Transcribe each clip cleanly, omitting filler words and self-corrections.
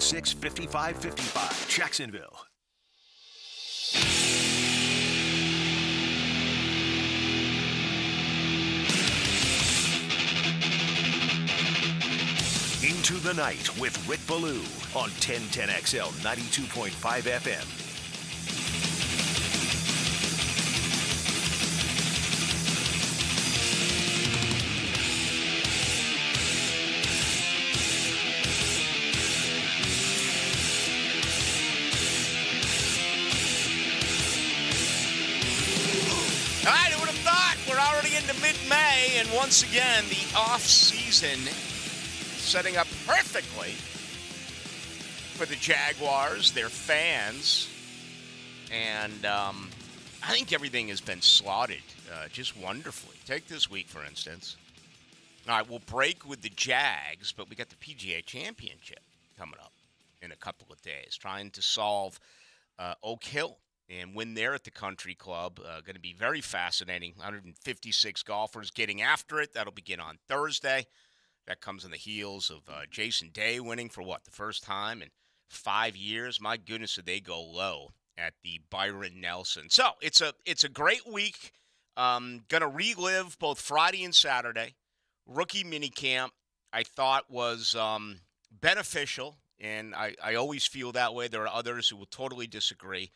655-55 Jacksonville. Into the Night with Rick Ballou on 1010XL 92.5 FM. All right, who would have thought we're already into mid-May, and once again, the off-season setting up perfectly for the Jaguars, their fans, and I think everything has been slotted just wonderfully. Take this week, for instance. All right, we'll break with the Jags, but we got the PGA Championship coming up in a couple of days, trying to solve Oak Hill and win there at the Country Club. Going to be very fascinating. 156 golfers getting after it. That'll begin on Thursday. That comes on the heels of Jason Day winning for the first time in 5 years. My goodness, did they go low at the Byron Nelson. So it's a great week. Going to relive both Friday and Saturday. Rookie minicamp, I thought was beneficial, and I always feel that way. There are others who will totally disagree.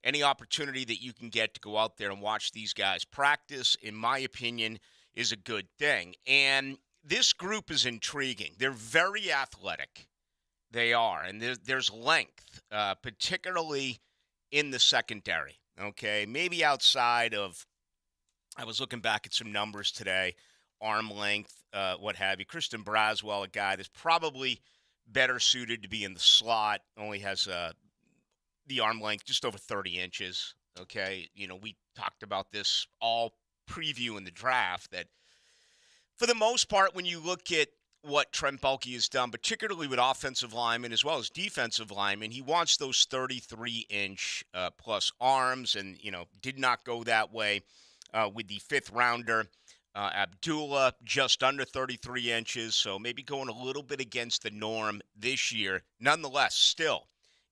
Any opportunity that you can get to go out there and watch these guys practice, in my opinion, is a good thing. And this group is intriguing. They're very athletic. They are. And there's length, particularly in the secondary. Okay, maybe outside of, I was looking back at some numbers today, arm length, what have you. Christian Braswell, a guy that's probably better suited to be in the slot, only has the arm length just over 30 inches, okay? We talked about this all preview in the draft, that for the most part, when you look at what Trent Baalke has done, particularly with offensive linemen as well as defensive linemen, he wants those 33-inch plus arms, and, did not go that way with the fifth rounder. Abdullah, just under 33 inches, so maybe going a little bit against the norm this year. Nonetheless, still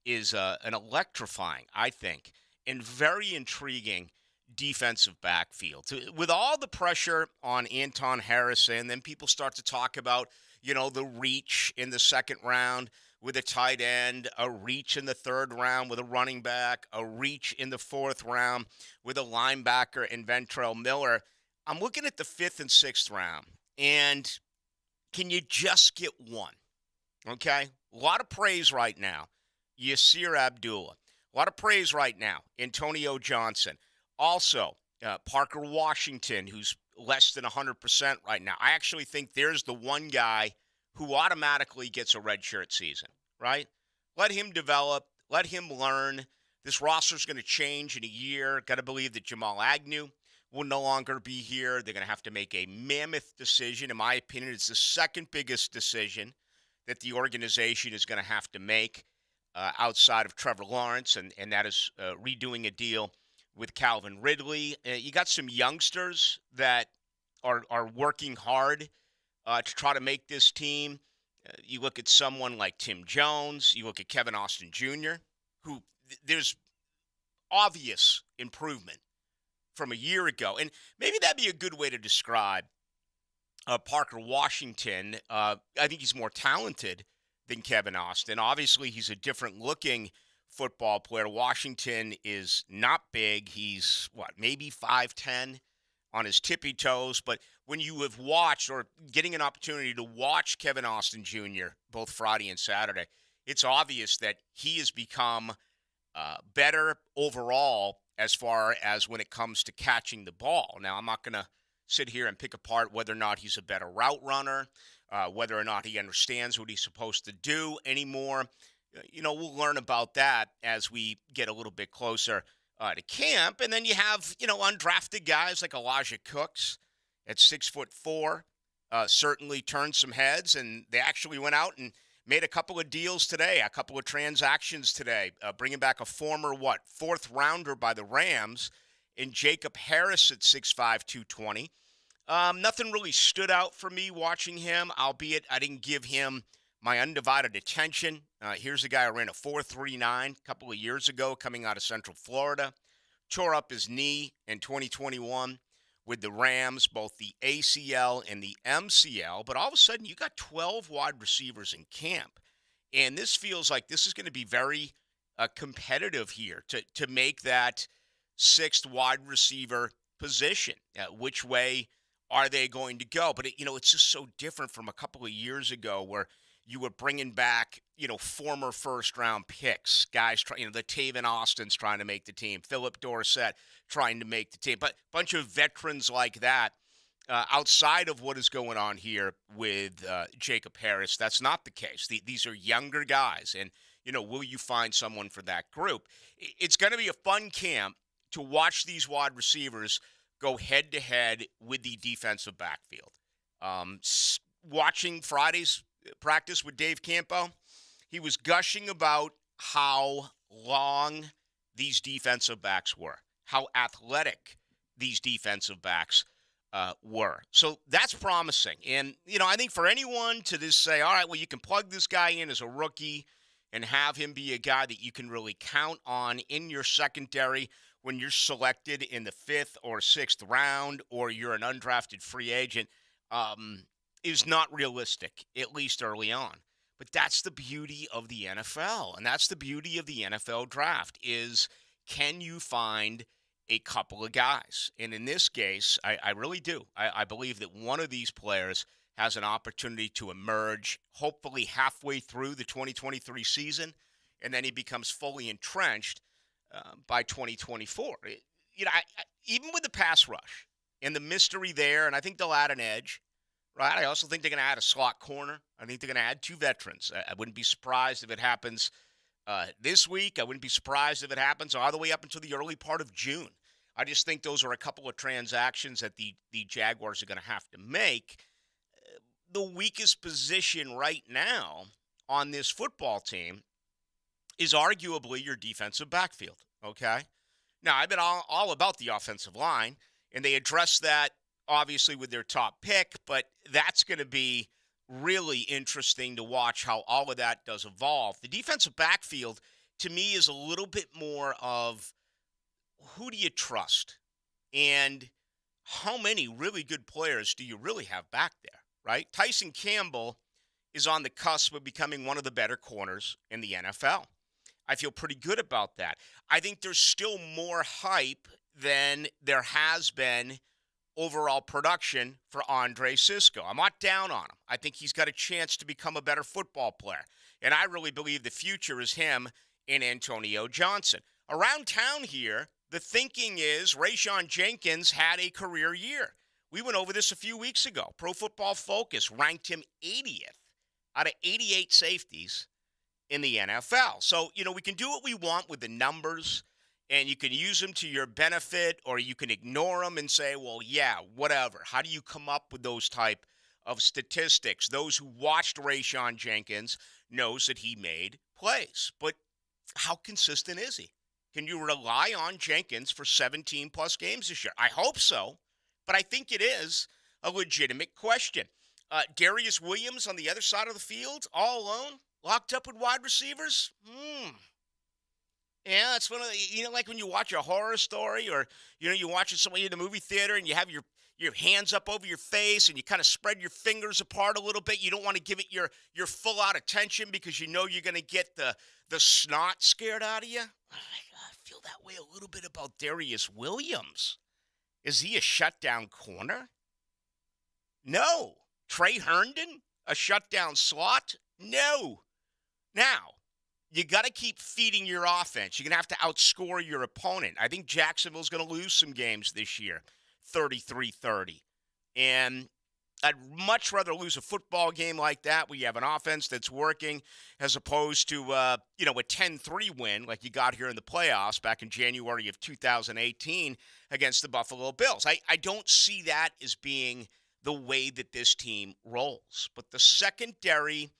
is an electrifying, I think, and very intriguing defensive backfield. With all the pressure on Anton Harrison, then people start to talk about, the reach in the second round with a tight end, a reach in the third round with a running back, a reach in the fourth round with a linebacker and Ventrell Miller. I'm looking at the fifth and sixth round, and can you just get one? Okay? A lot of praise right now. Yasir Abdullah. A lot of praise right now. Antonio Johnson. Also, Parker Washington, who's less than 100% right now. I actually think there's the one guy who automatically gets a redshirt season, right? Let him develop. Let him learn. This roster's going to change in a year. Got to believe that Jamal Agnew will no longer be here. They're going to have to make a mammoth decision. In my opinion, it's the second biggest decision that the organization is going to have to make outside of Trevor Lawrence, and that is redoing a deal with Calvin Ridley. You got some youngsters that are working hard to try to make this team. You look at someone like Tim Jones. You look at Kevin Austin Jr., who there's obvious improvement from a year ago. And maybe that'd be a good way to describe Parker Washington. I think he's more talented than Kevin Austin. Obviously, he's a different-looking football player. Washington is not big. He's, maybe 5'10" on his tippy toes. But when you have watched or getting an opportunity to watch Kevin Austin Jr. both Friday and Saturday, it's obvious that he has become better overall as far as when it comes to catching the ball. Now, I'm not going to sit here and pick apart whether or not he's a better route runner, whether or not he understands what he's supposed to do anymore. We'll learn about that as we get a little bit closer to camp. And then you have, undrafted guys like Elijah Cooks at 6'4", certainly turned some heads, and they actually went out and made a couple of deals today, a couple of transactions today, bringing back a former, fourth rounder by the Rams in Jacob Harris at 6'5", 220. Nothing really stood out for me watching him, albeit I didn't give him my undivided attention. Here's a guy who ran a 4.39 a couple of years ago coming out of Central Florida. Tore up his knee in 2021 with the Rams, both the ACL and the MCL. But all of a sudden, you got 12 wide receivers in camp. And this feels like this is going to be very competitive here to make that sixth wide receiver position. Which way are they going to go? But, it's just so different from a couple of years ago where you were bringing back, former first-round picks, guys, the Taven Austin's trying to make the team, Philip Dorsett trying to make the team, but a bunch of veterans like that. Outside of what is going on here with Jacob Harris, that's not the case. These are younger guys, and, will you find someone for that group? It's going to be a fun camp to watch these wide receivers go head-to-head with the defensive backfield. Watching Friday's practice with Dave Campo, he was gushing about how long these defensive backs were, how athletic these defensive backs were. So that's promising. And, I think for anyone to just say, all right, well, you can plug this guy in as a rookie and have him be a guy that you can really count on in your secondary when you're selected in the 5th or 6th round or you're an undrafted free agent, is not realistic, at least early on. But that's the beauty of the NFL, and that's the beauty of the NFL draft is can you find a couple of guys? And in this case, I really do. I believe that one of these players has an opportunity to emerge hopefully halfway through the 2023 season, and then he becomes fully entrenched by 2024. Even with the pass rush and the mystery there, and I think they'll add an edge, right? I also think they're going to add a slot corner. I think they're going to add 2 veterans. I wouldn't be surprised if it happens this week. I wouldn't be surprised if it happens all the way up until the early part of June. I just think those are a couple of transactions that the Jaguars are going to have to make. The weakest position right now on this football team is arguably your defensive backfield, okay? Now, I've been all about the offensive line, and they address that obviously with their top pick, but that's going to be really interesting to watch how all of that does evolve. The defensive backfield, to me, is a little bit more of who do you trust and how many really good players do you really have back there, right? Tyson Campbell is on the cusp of becoming one of the better corners in the NFL. I feel pretty good about that. I think there's still more hype than there has been overall production for Andre Cisco. I'm not down on him. I think he's got a chance to become a better football player. And I really believe the future is him and Antonio Johnson. Around town here, the thinking is Rayshon Jenkins had a career year. We went over this a few weeks ago. Pro Football Focus ranked him 80th out of 88 safeties in the NFL. So, we can do what we want with the numbers, and you can use them to your benefit, or you can ignore them and say, well, yeah, whatever. How do you come up with those type of statistics? Those who watched Rayshon Jenkins knows that he made plays. But how consistent is he? Can you rely on Jenkins for 17-plus games this year? I hope so, but I think it is a legitimate question. Darius Williams on the other side of the field, all alone, locked up with wide receivers? Yeah, it's one of the, like when you watch a horror story or, you're watching somebody in the movie theater and you have your hands up over your face and you kind of spread your fingers apart a little bit. You don't want to give it your full out attention because you know you're going to get the snot scared out of you. I feel that way a little bit about Darius Williams. Is he a shutdown corner? No. Trey Herndon, a shutdown slot? No. Now, you got to keep feeding your offense. You're going to have to outscore your opponent. I think Jacksonville's going to lose some games this year, 33-30. And I'd much rather lose a football game like that where you have an offense that's working as opposed to, a 10-3 win like you got here in the playoffs back in January of 2018 against the Buffalo Bills. I don't see that as being the way that this team rolls. But the secondary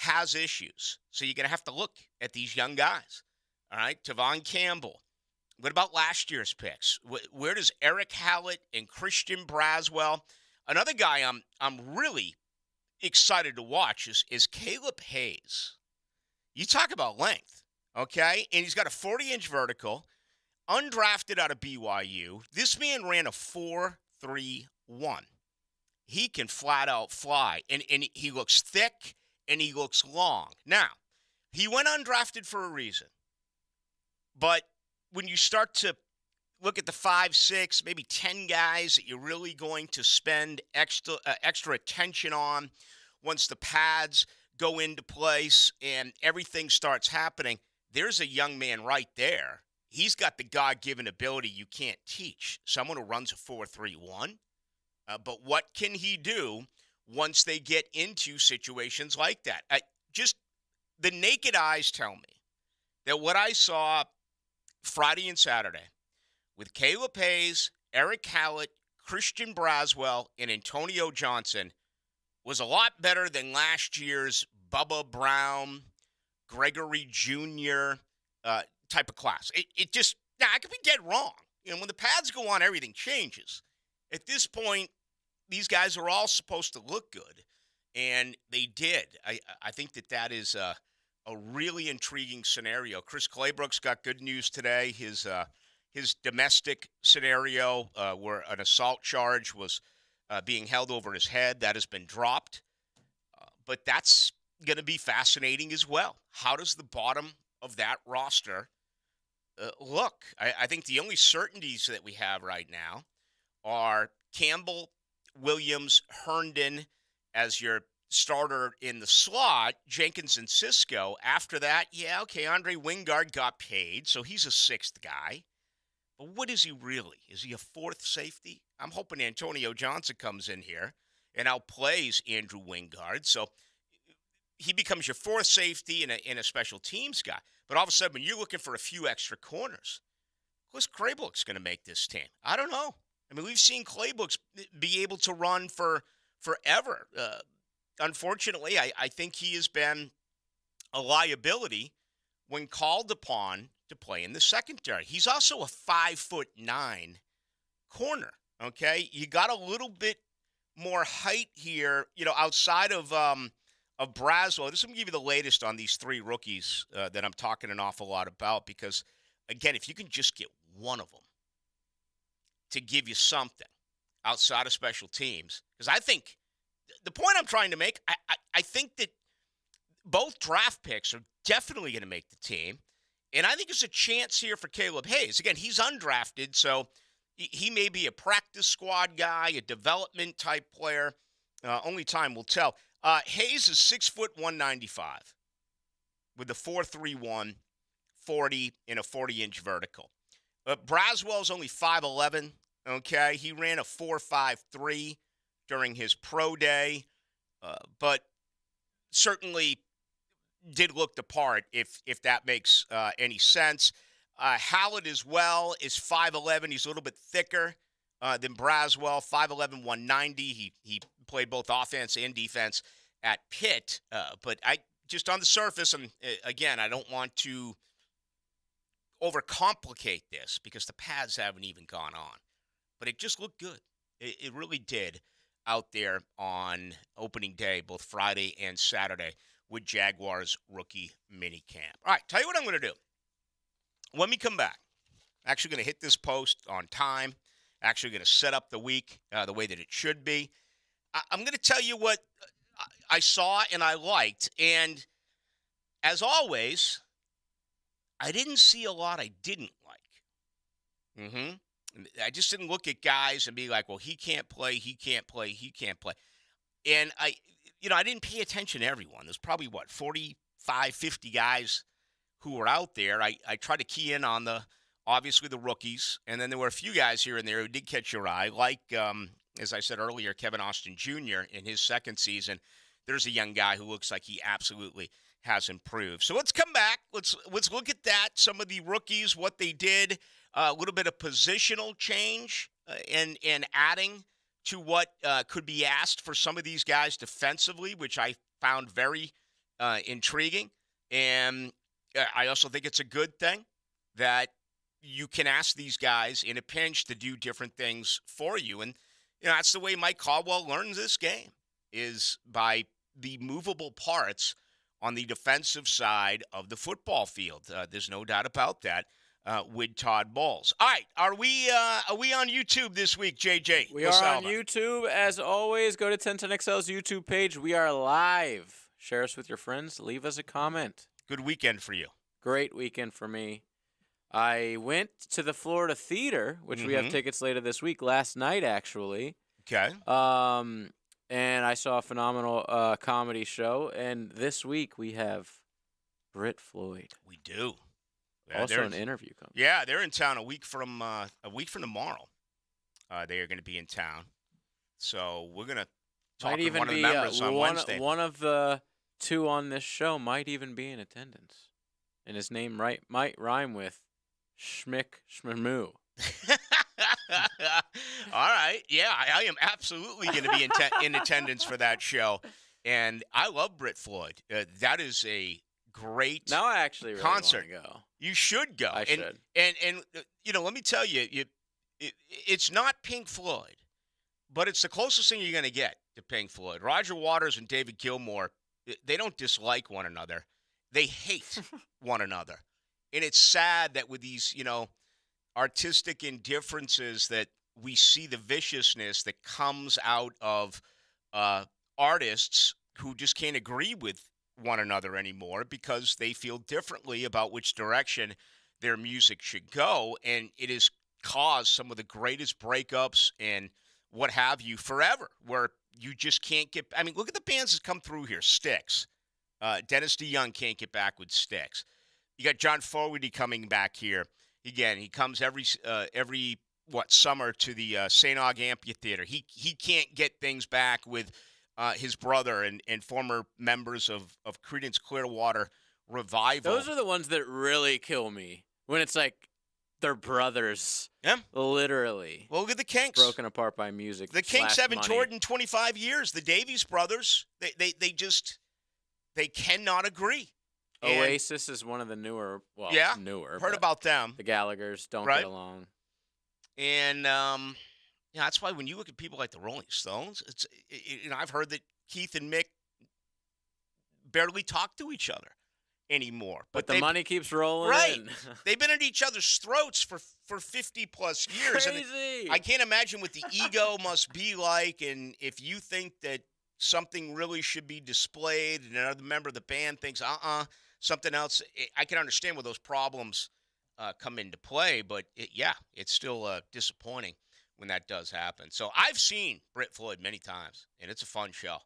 has issues. So you're going to have to look at these young guys. All right, Tavon Campbell. What about last year's picks? Where does Eric Hallett and Christian Braswell? Another guy I'm really excited to watch is Caleb Hayes. You talk about length, okay? And he's got a 40-inch vertical, undrafted out of BYU. This man ran a 4.31. He can flat out fly, and he looks thick and he looks long. Now, he went undrafted for a reason. But when you start to look at the 5, 6, maybe 10 guys that you're really going to spend extra attention on once the pads go into place and everything starts happening, there's a young man right there. He's got the God-given ability you can't teach. Someone who runs a 4.31. But what can he do once they get into situations like that? Just the naked eyes tell me that what I saw Friday and Saturday with Caleb Hayes, Eric Hallett, Christian Braswell, and Antonio Johnson was a lot better than last year's Bubba Brown, Gregory Jr. Type of class. It just, I could be dead wrong. When the pads go on, everything changes. At this point, these guys are all supposed to look good, and they did. I think that is a really intriguing scenario. Chris Claybrook's got good news today. His domestic scenario where an assault charge was being held over his head, that has been dropped. But that's going to be fascinating as well. How does the bottom of that roster look? I think the only certainties that we have right now are Campbell, Williams, Herndon as your starter in the slot, Jenkins and Cisco. After that, Andre Wingard got paid, so he's a sixth guy. But what is he really? Is he a fourth safety? I'm hoping Antonio Johnson comes in here and outplays Andrew Wingard. So he becomes your fourth safety and a special teams guy. But all of a sudden, when you're looking for a few extra corners, Chris Claybrook's going to make this team. I don't know. I mean, we've seen Claybrook's be able to run for forever. Unfortunately, I think he has been a liability when called upon to play in the secondary. He's also a 5'9" corner, okay? You got a little bit more height here, outside of Braswell. Just going to give you the latest on these three rookies that I'm talking an awful lot about because, again, if you can just get one of them to give you something outside of special teams, because I think the point I'm trying to make, I think that both draft picks are definitely going to make the team, and I think there's a chance here for Caleb Hayes. Again, he's undrafted, so he may be a practice squad guy, a development type player. Only time will tell. Hayes is 6 foot 195 with a 4.31, 40 and a 40-inch vertical. Braswell's only 5'11", okay? He ran a 4.53 during his pro day, but certainly did look the part, if that makes any sense. Hallett as well is 5'11". He's a little bit thicker than Braswell, 5'11", 190. He played both offense and defense at Pitt. But just on the surface, and again, I don't want to overcomplicate this because the pads haven't even gone on. But it just looked good. It really did out there on opening day, both Friday and Saturday, with Jaguars rookie minicamp. All right, tell you what I'm going to do. When we come back, I'm actually going to hit this post on time. Actually going to set up the week the way that it should be. I'm going to tell you what I saw and I liked. And as always, I didn't see a lot I didn't like. I just didn't look at guys and be like, well, he can't play, he can't play, he can't play. And I didn't pay attention to everyone. There's probably, 45, 50 guys who were out there. I tried to key in on obviously the rookies. And then there were a few guys here and there who did catch your eye, like, as I said earlier, Kevin Austin Jr. in his second season. There's a young guy who looks like he absolutely has improved. So let's come back. Let's look at that. Some of the rookies, what they did, a little bit of positional change and adding to what could be asked for some of these guys defensively, which I found very intriguing. And I also think it's a good thing that you can ask these guys in a pinch to do different things for you. And, that's the way Mike Caldwell learns this game. is by the movable parts on the defensive side of the football field. There's no doubt about that. With Todd Bowles. All right, are we on YouTube this week, JJ? We are on YouTube. As always, go to 1010XL's YouTube page. We are live. Share us with your friends. Leave us a comment. Good weekend for you. Great weekend for me. I went to the Florida Theater, which we have tickets later this week, last night, actually. Okay. And I saw a phenomenal comedy show. And this week we have Britt Floyd. We do. Yeah, also an interview coming. Yeah, they're in town a week from tomorrow. They are going to be in town. So we're going to talk with one of the members on Wednesday. One of the two on this show might even be in attendance. And his name might rhyme with Schmick Schmmoo. All right. Yeah, I am absolutely going to be in attendance for that show. And I love Britt Floyd. That is a great now I actually really concert. Want to go. You should go. I should. And let me tell you, it's not Pink Floyd, but it's the closest thing you're going to get to Pink Floyd. Roger Waters and David Gilmour, they don't dislike one another. They hate one another. And it's sad that with these, artistic indifferences that we see the viciousness that comes out of artists who just can't agree with one another anymore because they feel differently about which direction their music should go. And it has caused some of the greatest breakups and what have you forever, where you just can't get – I mean, look at the bands that come through here. Styx. Dennis DeYoung can't get back with Styx. You got John Fogerty coming back here. Again, he comes every summer to the St. Aug Amphitheater. He can't get things back with his brother and former members of Creedence Clearwater Revival. Those are the ones that really kill me when it's like they're brothers. Yeah. Literally. Well, look at the Kinks. Broken apart by music. The Kinks haven't money. toured in 25 years. The Davies brothers, they cannot agree. Oasis is one of the newer. Well, yeah, newer. Heard about them. The Gallaghers don't get along. And that's why when you look at people like the Rolling Stones, I've heard that Keith and Mick barely talk to each other anymore. But the money keeps rolling in. They've been at each other's throats for 50-plus years. Crazy. And I can't imagine what the ego must be like, and if you think that something really should be displayed and another member of the band thinks, something else, I can understand where those problems come into play, but it's still disappointing when that does happen. So I've seen Britt Floyd many times, and it's a fun show.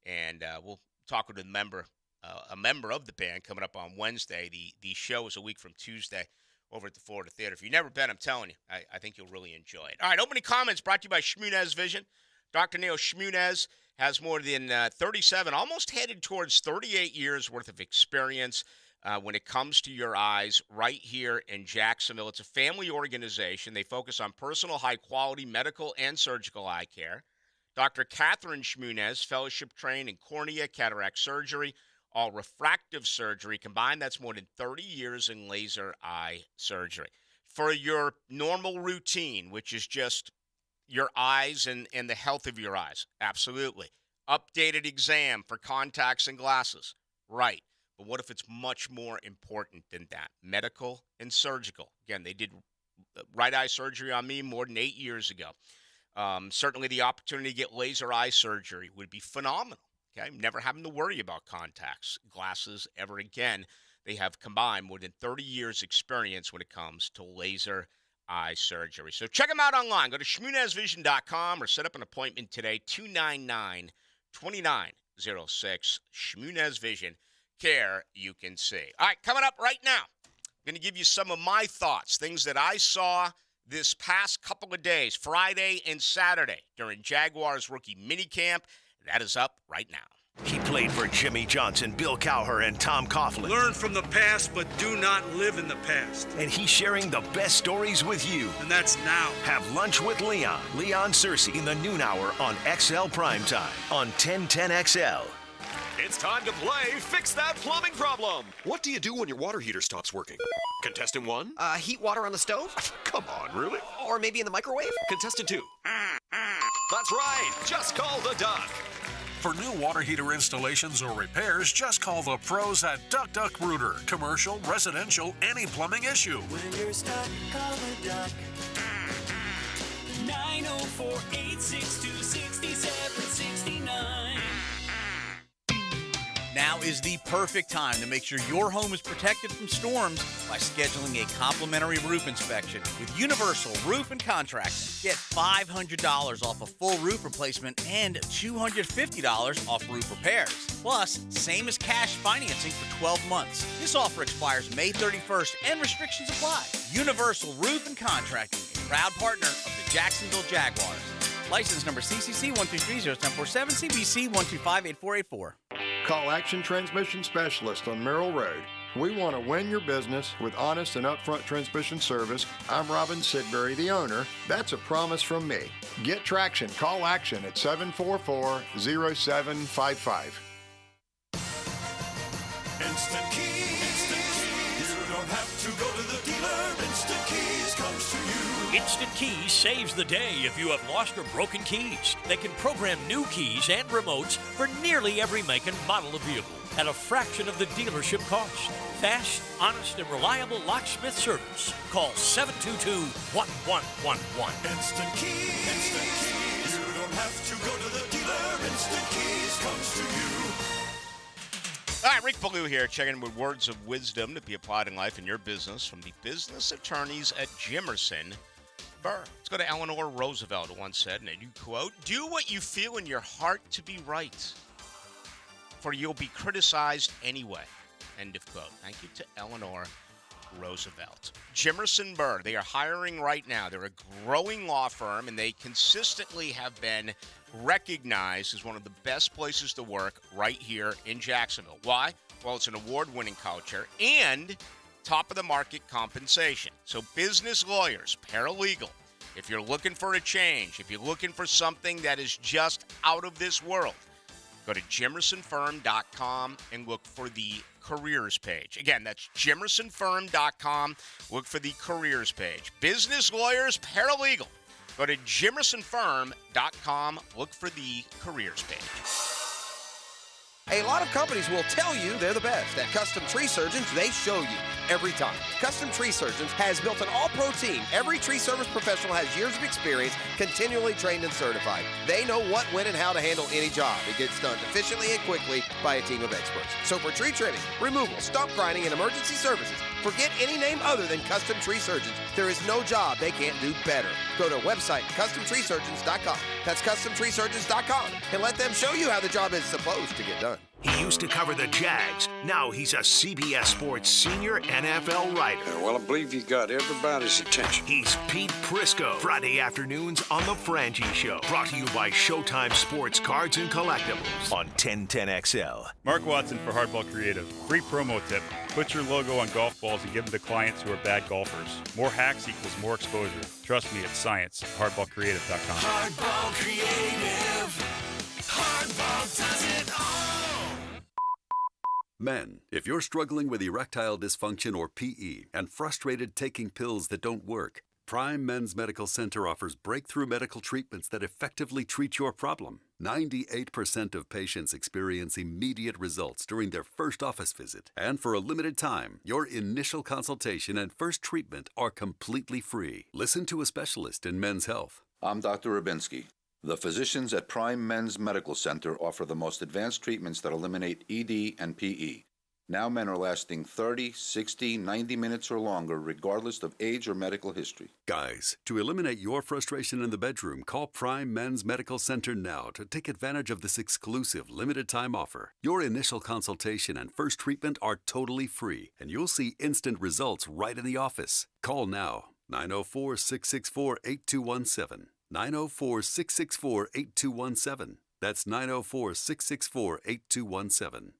And we'll talk with a member of the band coming up on Wednesday. The show is a week from Tuesday over at the Florida Theater. If you've never been, I'm telling you, I think you'll really enjoy it. All right, opening comments brought to you by Shmunez Vision. Dr. Neil Shmunez has more than 37, almost headed towards 38 years worth of experience when it comes to your eyes right here in Jacksonville. It's a family organization. They focus on personal, high-quality medical and surgical eye care. Dr. Catherine Shmunez, fellowship-trained in cornea, cataract surgery, all refractive surgery. Combined, that's more than 30 years in laser eye surgery. For your normal routine, which is just your eyes and the health of your eyes, absolutely. Updated exam for contacts and glasses, right. But what if it's much more important than that? Medical and surgical. Again, they did right eye surgery on me more than 8 years ago. Certainly the opportunity to get laser eye surgery would be phenomenal. Okay, never having to worry about contacts, glasses ever again. They have combined more than 30 years experience when it comes to laser eye surgery. So check them out online. Go to shmunezvision.com or set up an appointment today, 299-2906. Shmunez Vision, care you can see. All right, coming up right now, I'm going to give you some of my thoughts, things that I saw this past couple of days, Friday and Saturday, during Jaguars rookie minicamp. That is up right now. He played for Jimmy Johnson, Bill Cowher, and Tom Coughlin. Learn from the past, but do not live in the past. And he's sharing the best stories with you. And that's now. Have lunch with Leon Searcy in the noon hour on XL Primetime on 1010XL. It's time to play Fix That Plumbing Problem. What do you do when your water heater stops working? Contestant 1? Heat water on the stove? Come on, really? Or maybe in the microwave? Contestant 2? That's right. Just call the doc. For new water heater installations or repairs, just call the pros at Duck Duck Rooter. Commercial, residential, any plumbing issue. When you're stuck, call the Duck. 904-862-6769. Now is the perfect time to make sure your home is protected from storms by scheduling a complimentary roof inspection with Universal Roof and Contracting. Get $500 off a full roof replacement and $250 off roof repairs. Plus, same as cash financing for 12 months. This offer expires May 31st and restrictions apply. Universal Roof and Contracting, a proud partner of the Jacksonville Jaguars. License number CCC 123-0747, CBC 125-8484. Call Action Transmission Specialist on Merrill Road. We want to win your business with honest and upfront transmission service. I'm Robin Sidbury, the owner. That's a promise from me. Get traction. Call Action at 744-0755. Instant Keys. You don't have to go to the dealer. Instant Keys comes to you. Instant Keys saves the day if you have lost or broken keys. They can program new keys and remotes for nearly every make and model of vehicle at a fraction of the dealership cost. Fast, honest, and reliable locksmith service. Call 722-1111. Instant Keys. Instant Keys. You don't have to go to the dealer. Instant Keys comes to you. All right, Rick Ballou here, checking in with words of wisdom to be applied in life and your business from the business attorneys at Jimerson Burr. Let's go to Eleanor Roosevelt, who once said, and I do quote, "Do what you feel in your heart to be right, for you'll be criticized anyway." End of quote. Thank you to Eleanor Roosevelt. Jimerson Burr, they are hiring right now. They're a growing law firm, and they consistently have been recognized as one of the best places to work right here in Jacksonville. Why? Well, it's an award-winning culture and top-of-the-market compensation. So business lawyers, paralegal, if you're looking for a change, if you're looking for something that is just out of this world, go to jimersonfirm.com and look for the careers page. Again, that's jimersonfirm.com. Look for the careers page. Business lawyers, paralegal. Go to jimersonfirm.com. Look for the careers page. A lot of companies will tell you they're the best. At Custom Tree Surgeons, they show you every time. Custom Tree Surgeons has built an all-pro team. Every tree service professional has years of experience, continually trained and certified. They know what, when, and how to handle any job. It gets done efficiently and quickly by a team of experts. So for tree trimming, removal, stump grinding, and emergency services, forget any name other than Custom Tree Surgeons. There is no job they can't do better. Go to website CustomTreeSurgeons.com. That's CustomTreeSurgeons.com, and let them show you how the job is supposed to get done. He used to cover the Jags. Now he's a CBS Sports senior NFL writer. Well, I believe you got everybody's attention. He's Pete Prisco. Friday afternoons on The Frangie Show. Brought to you by Showtime Sports Cards and Collectibles on 1010XL. Mark Watson for Hardball Creative. Free promo tip. Put your logo on golf balls and give them to clients who are bad golfers. More hacks equals more exposure. Trust me, it's science. Hardballcreative.com. Hardball Creative. Hardball does it all. Men, if you're struggling with erectile dysfunction or PE and frustrated taking pills that don't work, Prime Men's Medical Center offers breakthrough medical treatments that effectively treat your problem. 98% of patients experience immediate results during their first office visit. And for a limited time, your initial consultation and first treatment are completely free. Listen to a specialist in men's health. I'm Dr. Rubinsky. The physicians at Prime Men's Medical Center offer the most advanced treatments that eliminate ED and PE. Now men are lasting 30, 60, 90 minutes or longer, regardless of age or medical history. Guys, to eliminate your frustration in the bedroom, call Prime Men's Medical Center now to take advantage of this exclusive limited-time offer. Your initial consultation and first treatment are totally free, and you'll see instant results right in the office. Call now, 904-664-8217. 904-664-8217. That's 904-664-8217.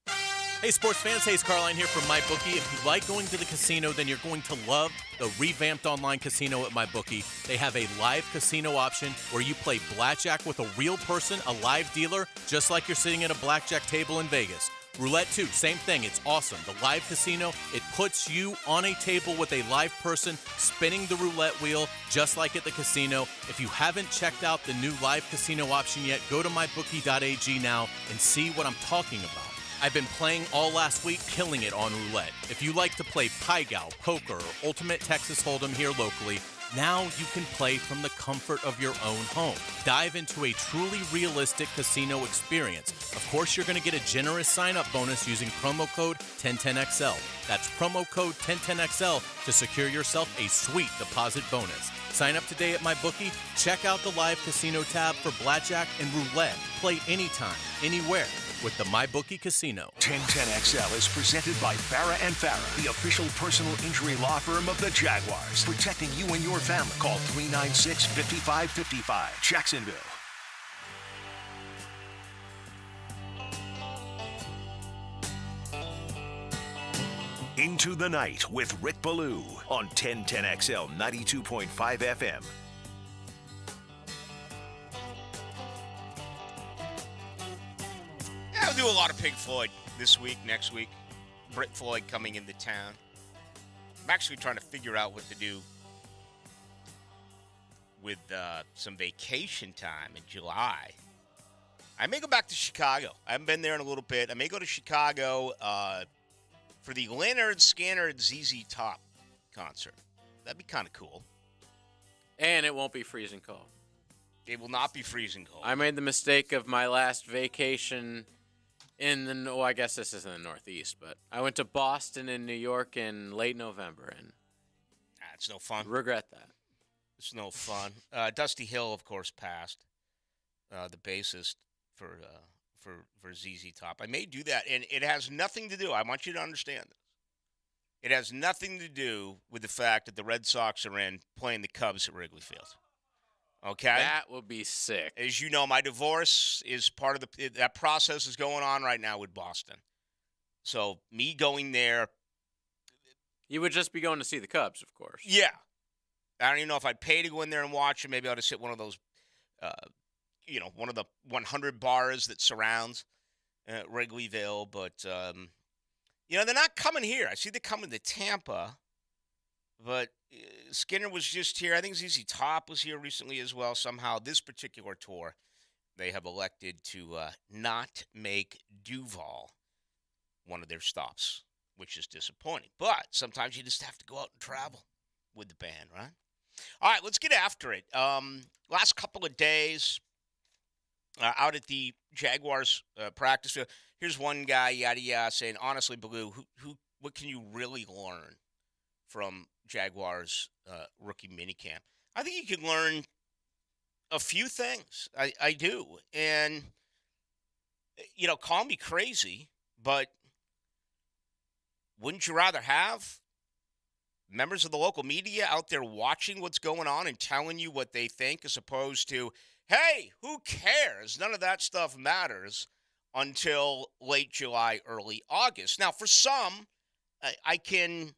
Hey, sports fans. Hey, it's Carline here from MyBookie. If you like going to the casino, then you're going to love the revamped online casino at MyBookie. They have a live casino option where you play blackjack with a real person, a live dealer, just like you're sitting at a blackjack table in Vegas. Roulette too, same thing. It's awesome. The live casino, it puts you on a table with a live person spinning the roulette wheel just like at the casino. If you haven't checked out the new live casino option yet, go to mybookie.ag now and see what I'm talking about. I've been playing all last week, killing it on roulette. If you like to play Pai Gow, poker, or Ultimate Texas Hold'em here locally, now you can play from the comfort of your own home. Dive into a truly realistic casino experience. Of course, you're going to get a generous sign-up bonus using promo code 1010XL. That's promo code 1010XL to secure yourself a sweet deposit bonus. Sign up today at MyBookie. Check out the live casino tab for blackjack and roulette. Play anytime, anywhere with the MyBookie Casino. 1010XL is presented by Farah and Farah, the official personal injury law firm of the Jaguars, protecting you and your family. Call 396-5555, Jacksonville. Into the Night with Rick Ballou on 1010XL 92.5 FM. Yeah, we'll do a lot of Pink Floyd this week, next week. Brit Floyd coming into town. I'm actually trying to figure out what to do with some vacation time in July. I may go back to Chicago. I haven't been there in a little bit. I may go to Chicago for the Leonard Skinner ZZ Top concert. That'd be kind of cool. And it won't be freezing cold. It will not be freezing cold. I made the mistake of my last vacation in the, I guess this is in the Northeast, but I went to Boston and New York in late November, and it's no fun. Regret that. It's no fun. Dusty Hill, of course, passed. The bassist for ZZ Top. I may do that, and it has nothing to do. I want you to understand this. It has nothing to do with the fact that the Red Sox are in playing the Cubs at Wrigley Field. Okay? That would be sick. As you know, my divorce is part of that process is going on right now with Boston. So me going there. You would just be going to see the Cubs, of course. Yeah. I don't even know if I'd pay to go in there and watch it. Maybe I'll just hit one of those, one of the 100 bars that surrounds Wrigleyville. But, they're not coming here. I see they're coming to Tampa. But Skinner was just here. I think ZZ Top was here recently as well. Somehow this particular tour, they have elected to not make Duval one of their stops, which is disappointing. But sometimes you just have to go out and travel with the band, right? All right, let's get after it. Last couple of days out at the Jaguars practice field, here's one guy, yada yada, saying, honestly, Ballou, what can you really learn from Jaguars rookie minicamp? I think you can learn a few things. I do. And, call me crazy, but wouldn't you rather have members of the local media out there watching what's going on and telling you what they think as opposed to, hey, who cares? None of that stuff matters until late July, early August. Now, for some, I can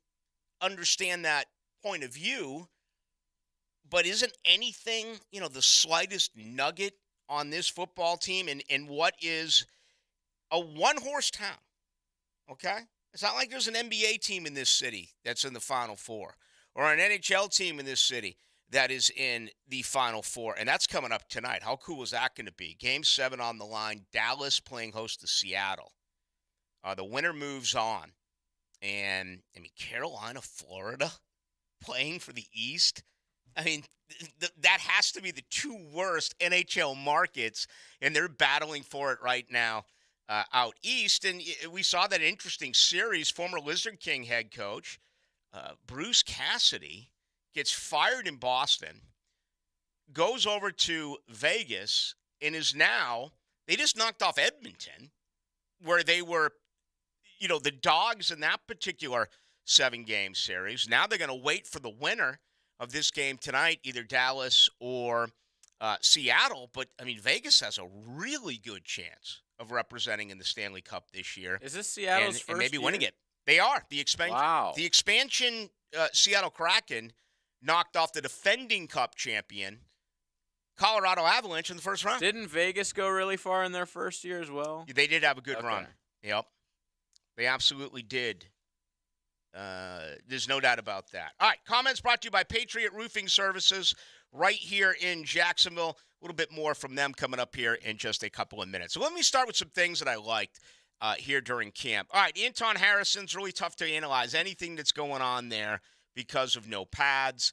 understand that point of view, but isn't anything, the slightest nugget on this football team and what is a one-horse town, okay? It's not like there's an NBA team in this city that's in the Final Four or an NHL team in this city that is in the Final Four, and that's coming up tonight. How cool is that going to be? Game 7 on the line, Dallas playing host to Seattle. The winner moves on. And, Carolina, Florida, playing for the East. That has to be the two worst NHL markets, and they're battling for it right now out East. And we saw that interesting series. Former Lizard King head coach Bruce Cassidy gets fired in Boston, goes over to Vegas, and is now – they just knocked off Edmonton, where they were – the dogs in that particular 7-game series. Now they're going to wait for the winner of this game tonight, either Dallas or Seattle. But, Vegas has a really good chance of representing in the Stanley Cup this year. Is this Seattle's first and maybe year? winning it. They are. The expansion Seattle Kraken knocked off the defending Cup champion, Colorado Avalanche, in the first round. Didn't Vegas go really far in their first year as well? They did have a good run. Yep. They absolutely did. There's no doubt about that. All right, comments brought to you by Patriot Roofing Services right here in Jacksonville. A little bit more from them coming up here in just a couple of minutes. So let me start with some things that I liked here during camp. All right, Anton Harrison's really tough to analyze anything that's going on there because of no pads.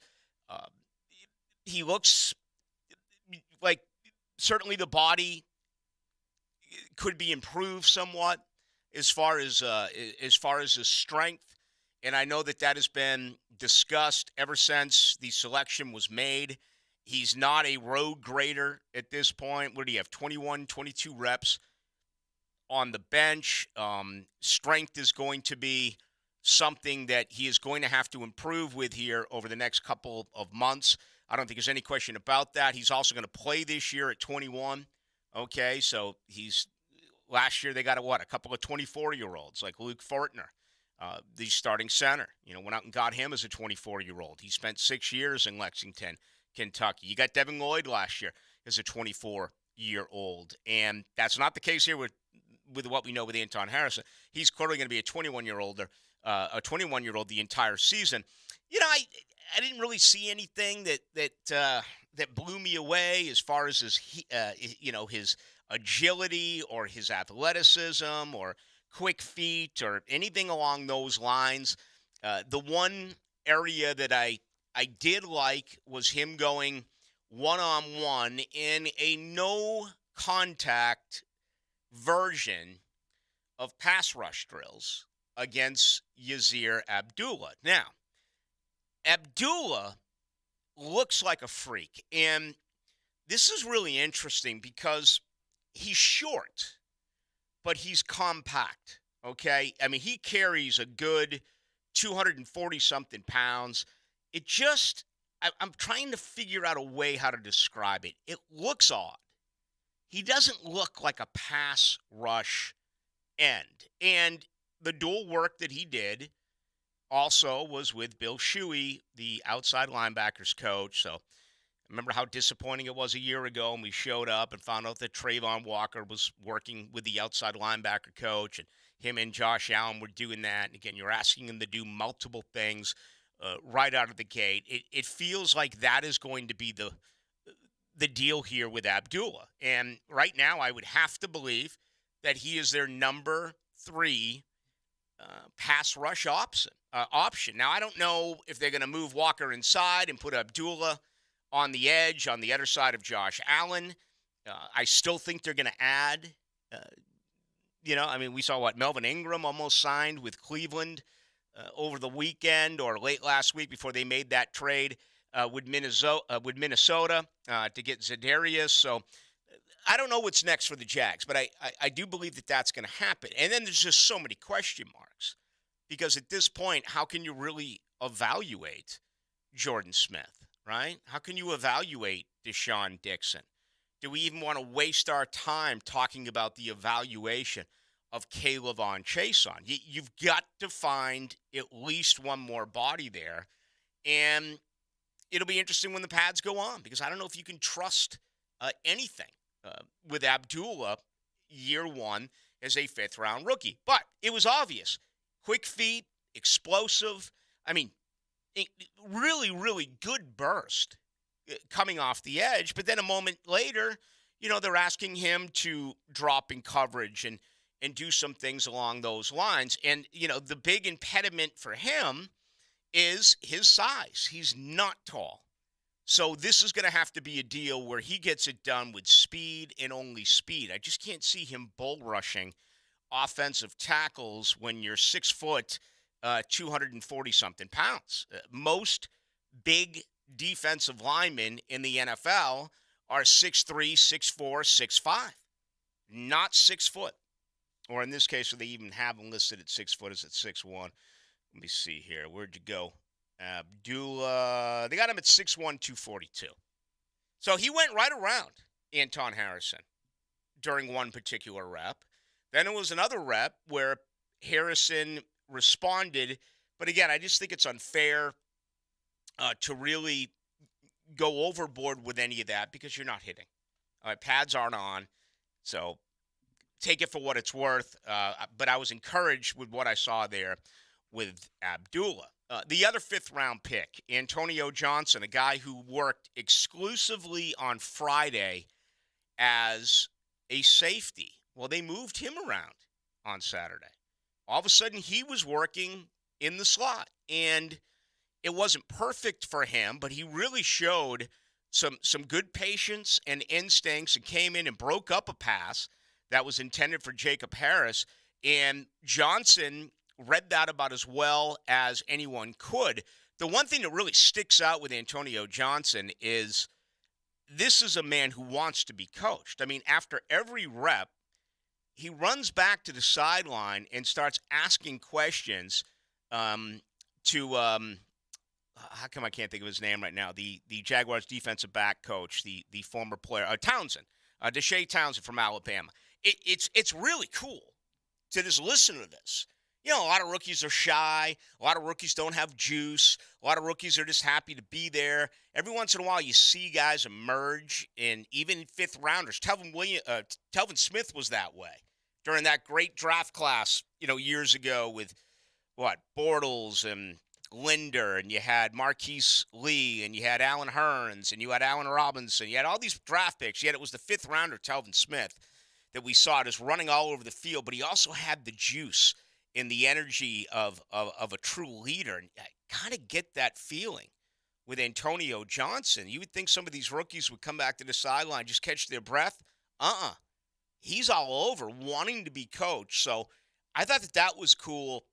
He looks like certainly the body could be improved somewhat as far as his strength. And I know that has been discussed ever since the selection was made. He's not a road grader at this point. What do you have, 21, 22 reps on the bench? Strength is going to be something that he is going to have to improve with here over the next couple of months. I don't think there's any question about that. He's also going to play this year at 21. Okay, so last year they got a couple of 24-year-olds like Luke Fortner. The starting center, went out and got him as a 24-year-old. He spent 6 years in Lexington, Kentucky. You got Devin Lloyd last year as a 24-year-old. And that's not the case here with what we know with Anton Harrison. He's clearly going to be a 21-year-old the entire season. I didn't really see anything that blew me away as far as his agility or his athleticism or quick feet or anything along those lines. The one area that I did like was him going one-on-one in a no-contact version of pass rush drills against Yazir Abdullah. Now, Abdullah looks like a freak, and this is really interesting because he's short, but he's compact, okay? I mean, he carries a good 240-something pounds. It just, I'm trying to figure out a way how to describe it. It looks odd. He doesn't look like a pass rush end. And the dual work that he did also was with Bill Shuey, the outside linebackers coach. So remember how disappointing it was a year ago, and we showed up and found out that Trayvon Walker was working with the outside linebacker coach, and him and Josh Allen were doing that. And again, you're asking him to do multiple things right out of the gate. It feels like that is going to be the deal here with Abdullah. And right now, I would have to believe that he is their number 3 pass rush option. Now, I don't know if they're going to move Walker inside and put Abdullah on the edge, on the other side of Josh Allen. I still think they're going to add, we saw Melvin Ingram almost signed with Cleveland over the weekend or late last week before they made that trade with Minnesota to get Za'Darius. So I don't know what's next for the Jags, but I do believe that that's going to happen. And then there's just so many question marks because at this point, how can you really evaluate Jordan Smith? Right? How can you evaluate Deshaun Dixon? Do we even want to waste our time talking about the evaluation of K'Lavon Chaisson? You've got to find at least one more body there. And it'll be interesting when the pads go on because I don't know if you can trust anything with Abdullah year one as a 5th-round rookie. But it was obvious. Quick feet, explosive. I mean, really, really good burst coming off the edge. But then a moment later, they're asking him to drop in coverage and do some things along those lines. And, the big impediment for him is his size. He's not tall. So this is going to have to be a deal where he gets it done with speed and only speed. I just can't see him bull rushing offensive tackles when you're 6 foot, 240-something pounds. Most big defensive linemen in the NFL are 6'3", 6'4", 6'5", not 6 foot. Or in this case, they even have him listed at 6 foot, is at 6'1". Let me see here. Where'd you go? Abdullah, they got him at 6'1", 242. So he went right around Anton Harrison during one particular rep. Then it was another rep where Harrison responded. But again, I just think it's unfair to really go overboard with any of that because you're not hitting. Pads aren't on. So take it for what it's worth, but I was encouraged with what I saw there with Abdullah. The other fifth-round pick, Antonio Johnson, a guy who worked exclusively on Friday as a safety. Well, they moved him around on Saturday. All of a sudden, he was working in the slot, and it wasn't perfect for him, but he really showed some good patience and instincts and came in and broke up a pass that was intended for Jacob Harris, and Johnson read that about as well as anyone could. The one thing that really sticks out with Antonio Johnson is this is a man who wants to be coached. I mean, after every rep, he runs back to the sideline and starts asking questions to how come I can't think of his name right now? The Jaguars defensive back coach, the former player, Townsend, Deshae Townsend from Alabama. It's really cool to just listen to this. You know, a lot of rookies are shy. A lot of rookies don't have juice. A lot of rookies are just happy to be there. Every once in a while, you see guys emerge, and even fifth rounders. Telvin Smith was that way during that great draft class, years ago with Bortles and Linder, and you had Marquise Lee, and you had Allen Hurns, and you had Allen Robinson. You had all these draft picks, yet it was the fifth rounder, Telvin Smith, that we saw just running all over the field, but he also had the juice and the energy of a true leader. And I kind of get that feeling with Antonio Johnson. You would think some of these rookies would come back to the sideline, just catch their breath. He's all over wanting to be coached. So I thought that was cool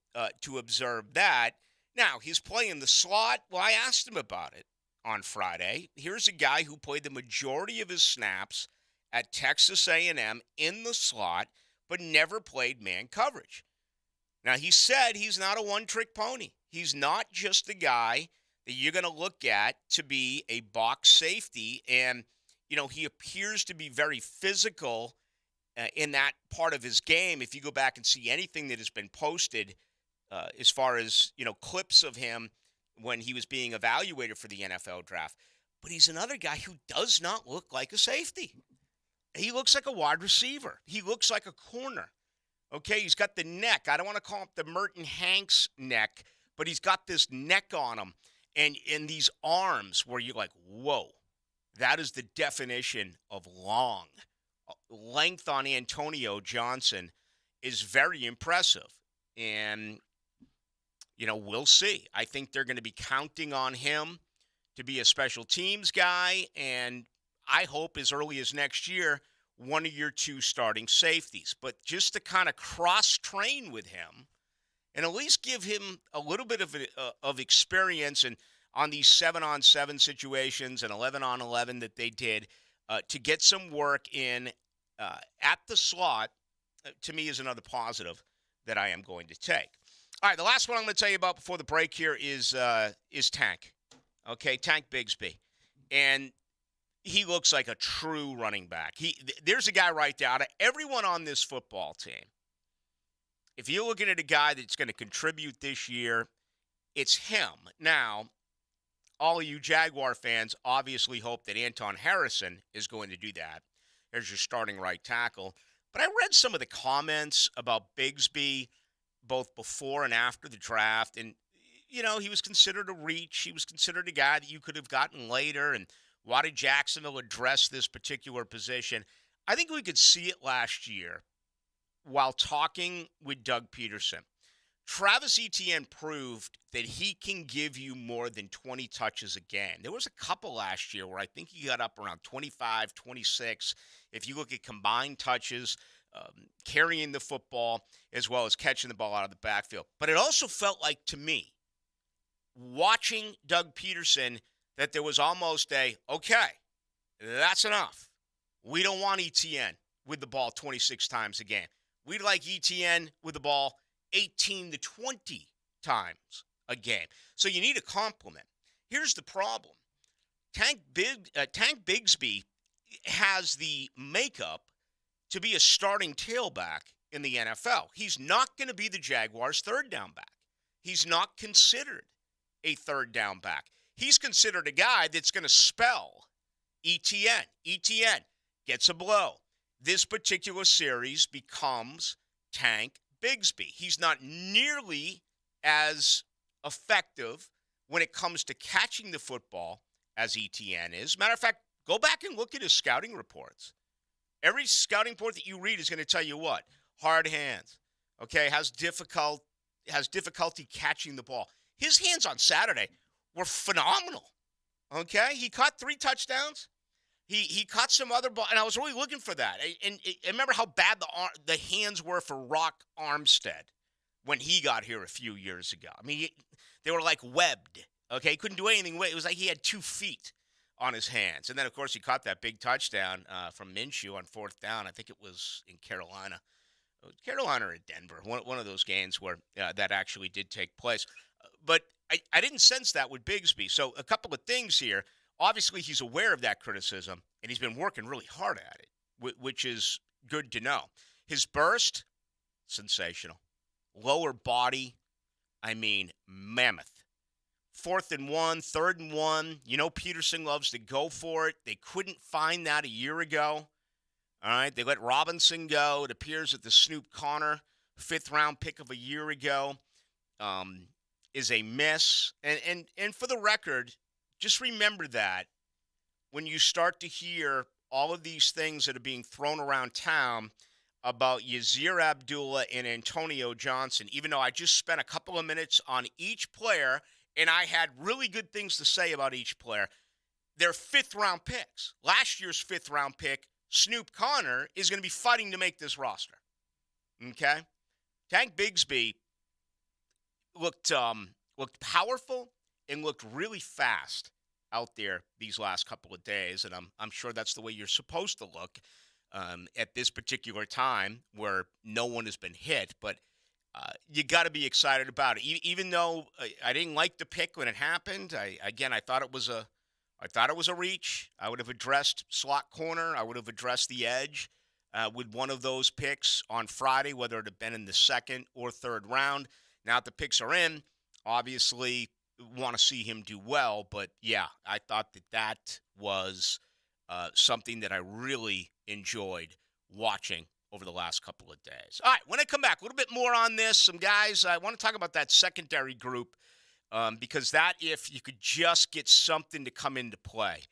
to observe that. Now, he's playing the slot. Well, I asked him about it on Friday. Here's a guy who played the majority of his snaps at Texas A&M in the slot, but never played man coverage. Now, he said he's not a one-trick pony. He's not just a guy that you're going to look at to be a box safety. And, he appears to be very physical in that part of his game. If you go back and see anything that has been posted as far as, clips of him when he was being evaluated for the NFL draft. But he's another guy who does not look like a safety. He looks like a wide receiver. He looks like a corner. Okay, he's got the neck. I don't want to call it the Merton Hanks neck, but he's got this neck on him and in these arms where you're like, whoa, that is the definition of long. Length on Antonio Johnson is very impressive. And, we'll see. I think they're going to be counting on him to be a special teams guy, and I hope as early as next year, one of your two starting safeties. But just to kind of cross-train with him and at least give him a little bit of experience and on these 7-on-7 situations and 11-on-11 that they did to get some work in at the slot, to me is another positive that I am going to take. All right, the last one I'm going to tell you about before the break here is Tank. Okay, Tank Bigsby. And he looks like a true running back. There's a guy right there. Out of everyone on this football team, if you're looking at a guy that's going to contribute this year, it's him. Now, all of you Jaguar fans obviously hope that Anton Harrison is going to do that as your starting right tackle. But I read some of the comments about Bigsby both before and after the draft, and, he was considered a reach. He was considered a guy that you could have gotten later, and why did Jacksonville address this particular position? I think we could see it last year while talking with Doug Peterson. Travis Etienne proved that he can give you more than 20 touches a game. There was a couple last year where I think he got up around 25, 26. If you look at combined touches, carrying the football, as well as catching the ball out of the backfield. But it also felt like, to me, watching Doug Peterson, that there was almost okay, that's enough. We don't want Etienne with the ball 26 times a game. We'd like Etienne with the ball 18 to 20 times a game. So you need a complement. Here's the problem. Tank Bigsby has the makeup to be a starting tailback in the NFL. He's not going to be the Jaguars' third down back. He's not considered a third down back. He's considered a guy that's going to spell Etienne. Etienne gets a blow, this particular series becomes Tank Bigsby. He's not nearly as effective when it comes to catching the football as ETN is. Matter of fact, go back and look at his scouting reports. Every scouting report that you read is going to tell you what? Hard hands. Okay, has difficulty catching the ball. His hands on Saturday were phenomenal. Okay, he caught 3 touchdowns. He caught some other ball, and I was really looking for that. And remember how bad the hands were for Rock Armstead when he got here a few years ago. I mean, they were like webbed. Okay, he couldn't do anything. It was like he had 2 feet on his hands. And then, of course, he caught that big touchdown from Minshew on 4th down. I think it was in Carolina. Carolina or Denver, one of those games where that actually did take place. But I didn't sense that with Bigsby. So a couple of things here. Obviously, he's aware of that criticism, and he's been working really hard at it, which is good to know. His burst, sensational. Lower body, I mean, mammoth. 4th and 1, 3rd and 1. You know Peterson loves to go for it. They couldn't find that a year ago. All right, they let Robinson go. It appears that the Snoop Connor 5th-round pick of a year ago is a miss. And for the record, just remember that when you start to hear all of these things that are being thrown around town about Yazir Abdullah and Antonio Johnson, even though I just spent a couple of minutes on each player and I had really good things to say about each player, they're 5th-round picks. Last year's 5th-round pick, Snoop Connor, is going to be fighting to make this roster. Okay? Tank Bigsby looked powerful and looked really fast out there these last couple of days, and I'm sure that's the way you're supposed to look at this particular time where no one has been hit. But you got to be excited about it. Even though I didn't like the pick when it happened, I thought it was a reach. I would have addressed slot corner. I would have addressed the edge with one of those picks on Friday, whether it had been in the 2nd or 3rd round. Now that the picks are in, obviously want to see him do well. But, yeah, I thought that was something that I really enjoyed watching over the last couple of days. All right, when I come back, a little bit more on this. Some guys, I want to talk about that secondary group because that, if you could just get something to come into play,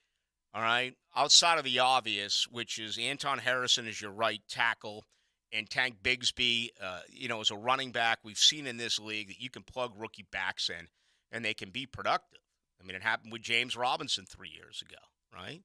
all right, outside of the obvious, which is Anton Harrison as your right tackle and Tank Bigsby, as a running back. We've seen in this league that you can plug rookie backs in, and they can be productive. I mean, it happened with James Robinson 3 years ago, right?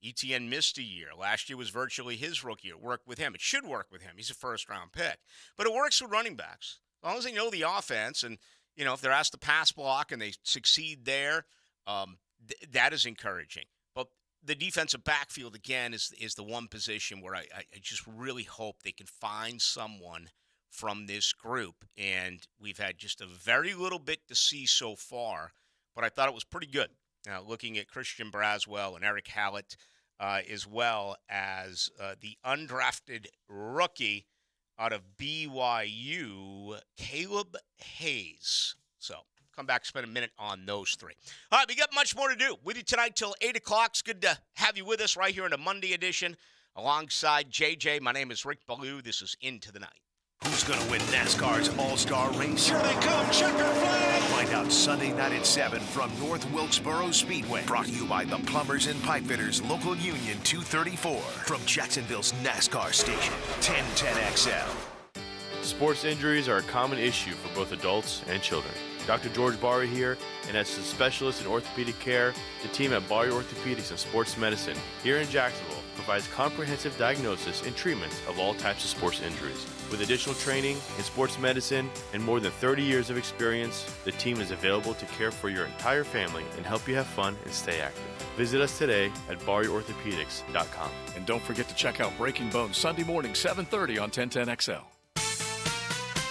ETN missed a year. Last year was virtually his rookie year. It worked with him. It should work with him. He's a 1st-round pick. But it works with running backs. As long as they know the offense and, if they're asked to pass block and they succeed there, that is encouraging. But the defensive backfield, again, is the one position where I just really hope they can find someone from this group. And we've had just a very little bit to see so far, but I thought it was pretty good. Looking at Christian Braswell and Eric Hallett, as well as the undrafted rookie out of BYU, Caleb Hayes. So come back, spend a minute on those 3. All right, we got much more to do with you tonight till 8 o'clock. It's good to have you with us right here in the Monday edition alongside JJ. My name is Rick Ballou. This is Into the Night. Who's going to win NASCAR's All-Star Race? Here they come, checker flag! Find out Sunday night at 7 from North Wilkesboro Speedway. Brought to you by the Plumbers and Pipefitters Local Union 234. From Jacksonville's NASCAR station, 1010XL. Sports injuries are a common issue for both adults and children. Dr. George Barry here, and as a specialist in orthopedic care, the team at Barry Orthopedics and Sports Medicine here in Jacksonville provides comprehensive diagnosis and treatments of all types of sports injuries. With additional training in sports medicine and more than 30 years of experience, the team is available to care for your entire family and help you have fun and stay active. Visit us today at BarryOrthopedics.com. And don't forget to check out Breaking Bones Sunday morning, 7:30 on 1010XL.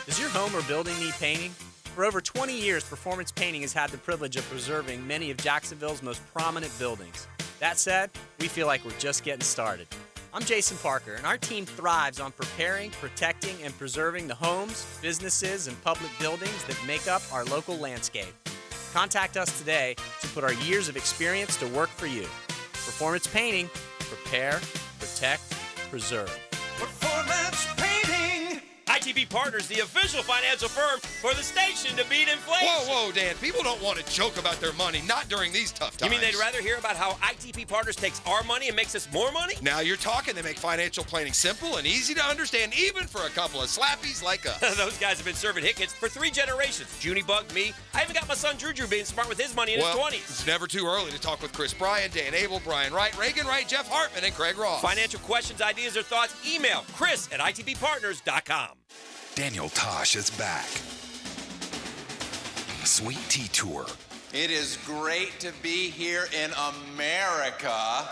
Does your home or building need painting? For over 20 years, Performance Painting has had the privilege of preserving many of Jacksonville's most prominent buildings. That said, we feel like we're just getting started. I'm Jason Parker, and our team thrives on preparing, protecting, and preserving the homes, businesses, and public buildings that make up our local landscape. Contact us today to put our years of experience to work for you. Performance Painting, prepare, protect, preserve. ITB Partners, the official financial firm for the station to beat inflation. Whoa, Dan. People don't want to joke about their money, not during these tough times. You mean they'd rather hear about how ITP Partners takes our money and makes us more money? Now you're talking. They make financial planning simple and easy to understand, even for a couple of slappies like us. Those guys have been serving Hickets for 3 generations. Junebug, me. I even got my son Juju being smart with his money in his 20s. It's never too early to talk with Chris Bryan, Dan Abel, Brian Wright, Reagan Wright, Jeff Hartman, and Craig Ross. Financial questions, ideas, or thoughts, email chris@itbpartners.com. Daniel Tosh is back. Sweet Tea Tour. It is great to be here in America.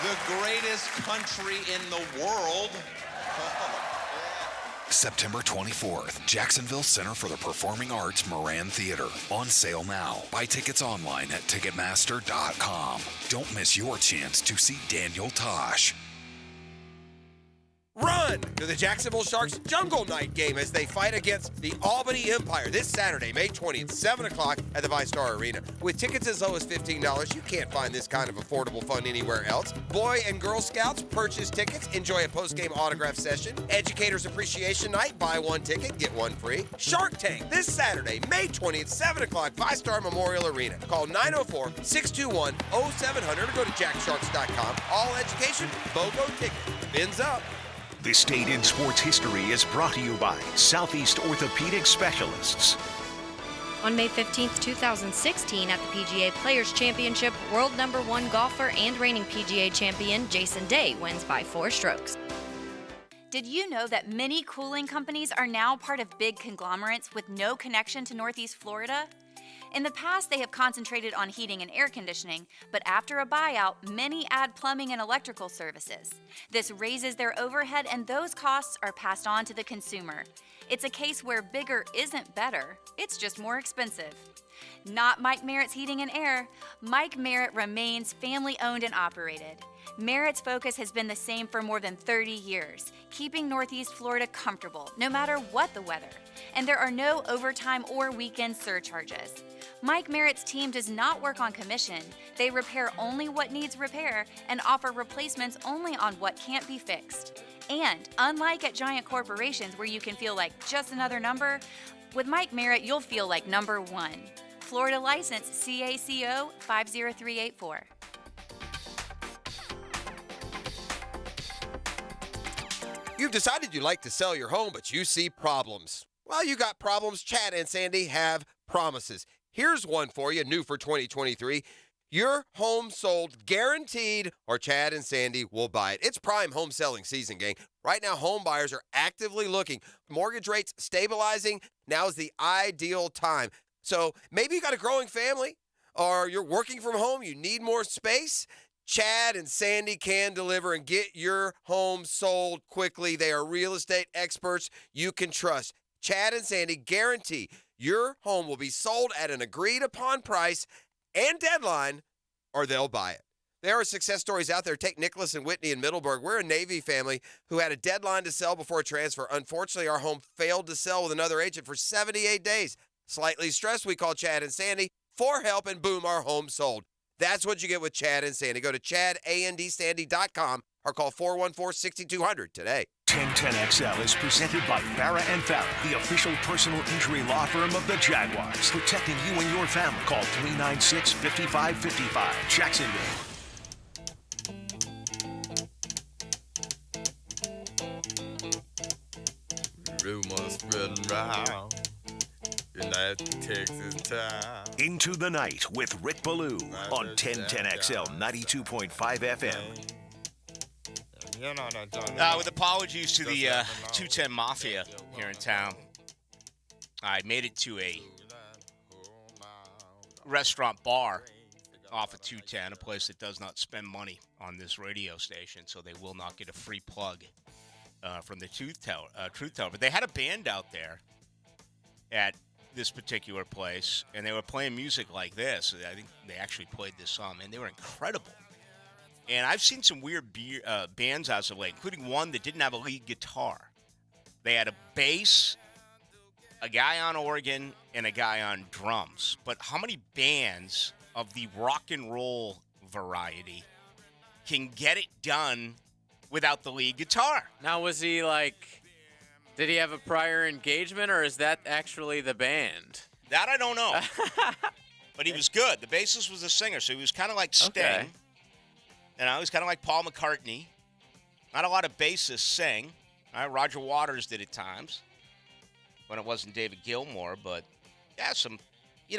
The greatest country in the world. September 24th, Jacksonville Center for the Performing Arts Moran Theater. On sale now. Buy tickets online at Ticketmaster.com. Don't miss your chance to see Daniel Tosh. Run to the Jacksonville Sharks Jungle Night game as they fight against the Albany Empire this Saturday, May 20th, 7 o'clock at the VyStar Arena. With tickets as low as $15, you can't find this kind of affordable fun anywhere else. Boy and Girl Scouts purchase tickets, enjoy a post-game autograph session, Educators Appreciation Night, buy one ticket, get one free. Shark Tank this Saturday, May 20th, 7 o'clock, VyStar Memorial Arena. Call 904-621-0700 or go to jacksharks.com. All education, BOGO ticket. Fins up. This Date in Sports History is brought to you by Southeast Orthopedic Specialists. On May 15th, 2016, at the PGA Players Championship, world number 1 golfer and reigning PGA champion Jason Day wins by 4 strokes. Did you know that many cooling companies are now part of big conglomerates with no connection to Northeast Florida? In the past, they have concentrated on heating and air conditioning, but after a buyout, many add plumbing and electrical services. This raises their overhead, and those costs are passed on to the consumer. It's a case where bigger isn't better, it's just more expensive. Not Mike Merritt's Heating and Air. Mike Merritt remains family-owned and operated. Merritt's focus has been the same for more than 30 years, keeping Northeast Florida comfortable, no matter what the weather. And there are no overtime or weekend surcharges. Mike Merritt's team does not work on commission. They repair only what needs repair and offer replacements only on what can't be fixed. And unlike at giant corporations where you can feel like just another number, with Mike Merritt, you'll feel like number 1. Florida license CACO 50384. You've decided you'd like to sell your home, but you see problems. Well, you got problems. Chad and Sandy have promises. Here's one for you, new for 2023. Your home sold guaranteed, or Chad and Sandy will buy it. It's prime home selling season, gang. Right now, home buyers are actively looking. Mortgage rates stabilizing. Now is the ideal time. So maybe you got a growing family, or you're working from home. You need more space. Chad and Sandy can deliver and get your home sold quickly. They are real estate experts you can trust. Chad and Sandy guarantee your home will be sold at an agreed upon price and deadline, or they'll buy it. There are success stories out there. Take Nicholas and Whitney in Middleburg. We're a Navy family who had a deadline to sell before transfer. Unfortunately, our home failed to sell with another agent for 78 days. Slightly stressed, we called Chad and Sandy for help, and boom, our home sold. That's what you get with Chad and Sandy. Go to chadandsandy.com or call 414-6200 today. 1010XL is presented by Farah & Farah, the official personal injury law firm of the Jaguars. Protecting you and your family. Call 396-5555. Jacksonville. Rumors spreading round. United Texas town. Into the Night with Rick Ballou on 1010XL 92.5 FM. With apologies to the 210 Mafia here in town, I made it to a restaurant bar off of 210, a place that does not spend money on this radio station, so they will not get a free plug from the Truth Teller. But they had a band out there at this particular place, and they were playing music like this. I think they actually played this song, and they were incredible. And I've seen some weird bands as of late, including one that didn't have a lead guitar. They had a bass, a guy on organ, and a guy on drums. But how many bands of the rock and roll variety can get it done without the lead guitar. Now, was he like, did he have a prior engagement, or is that actually the band? That I don't know. But he was good. The bassist was a singer, so he was kind of like Sting. Okay. And I was kind of like Paul McCartney. Not a lot of bassists sing. Roger Waters did at times when it wasn't David Gilmour. But, yeah,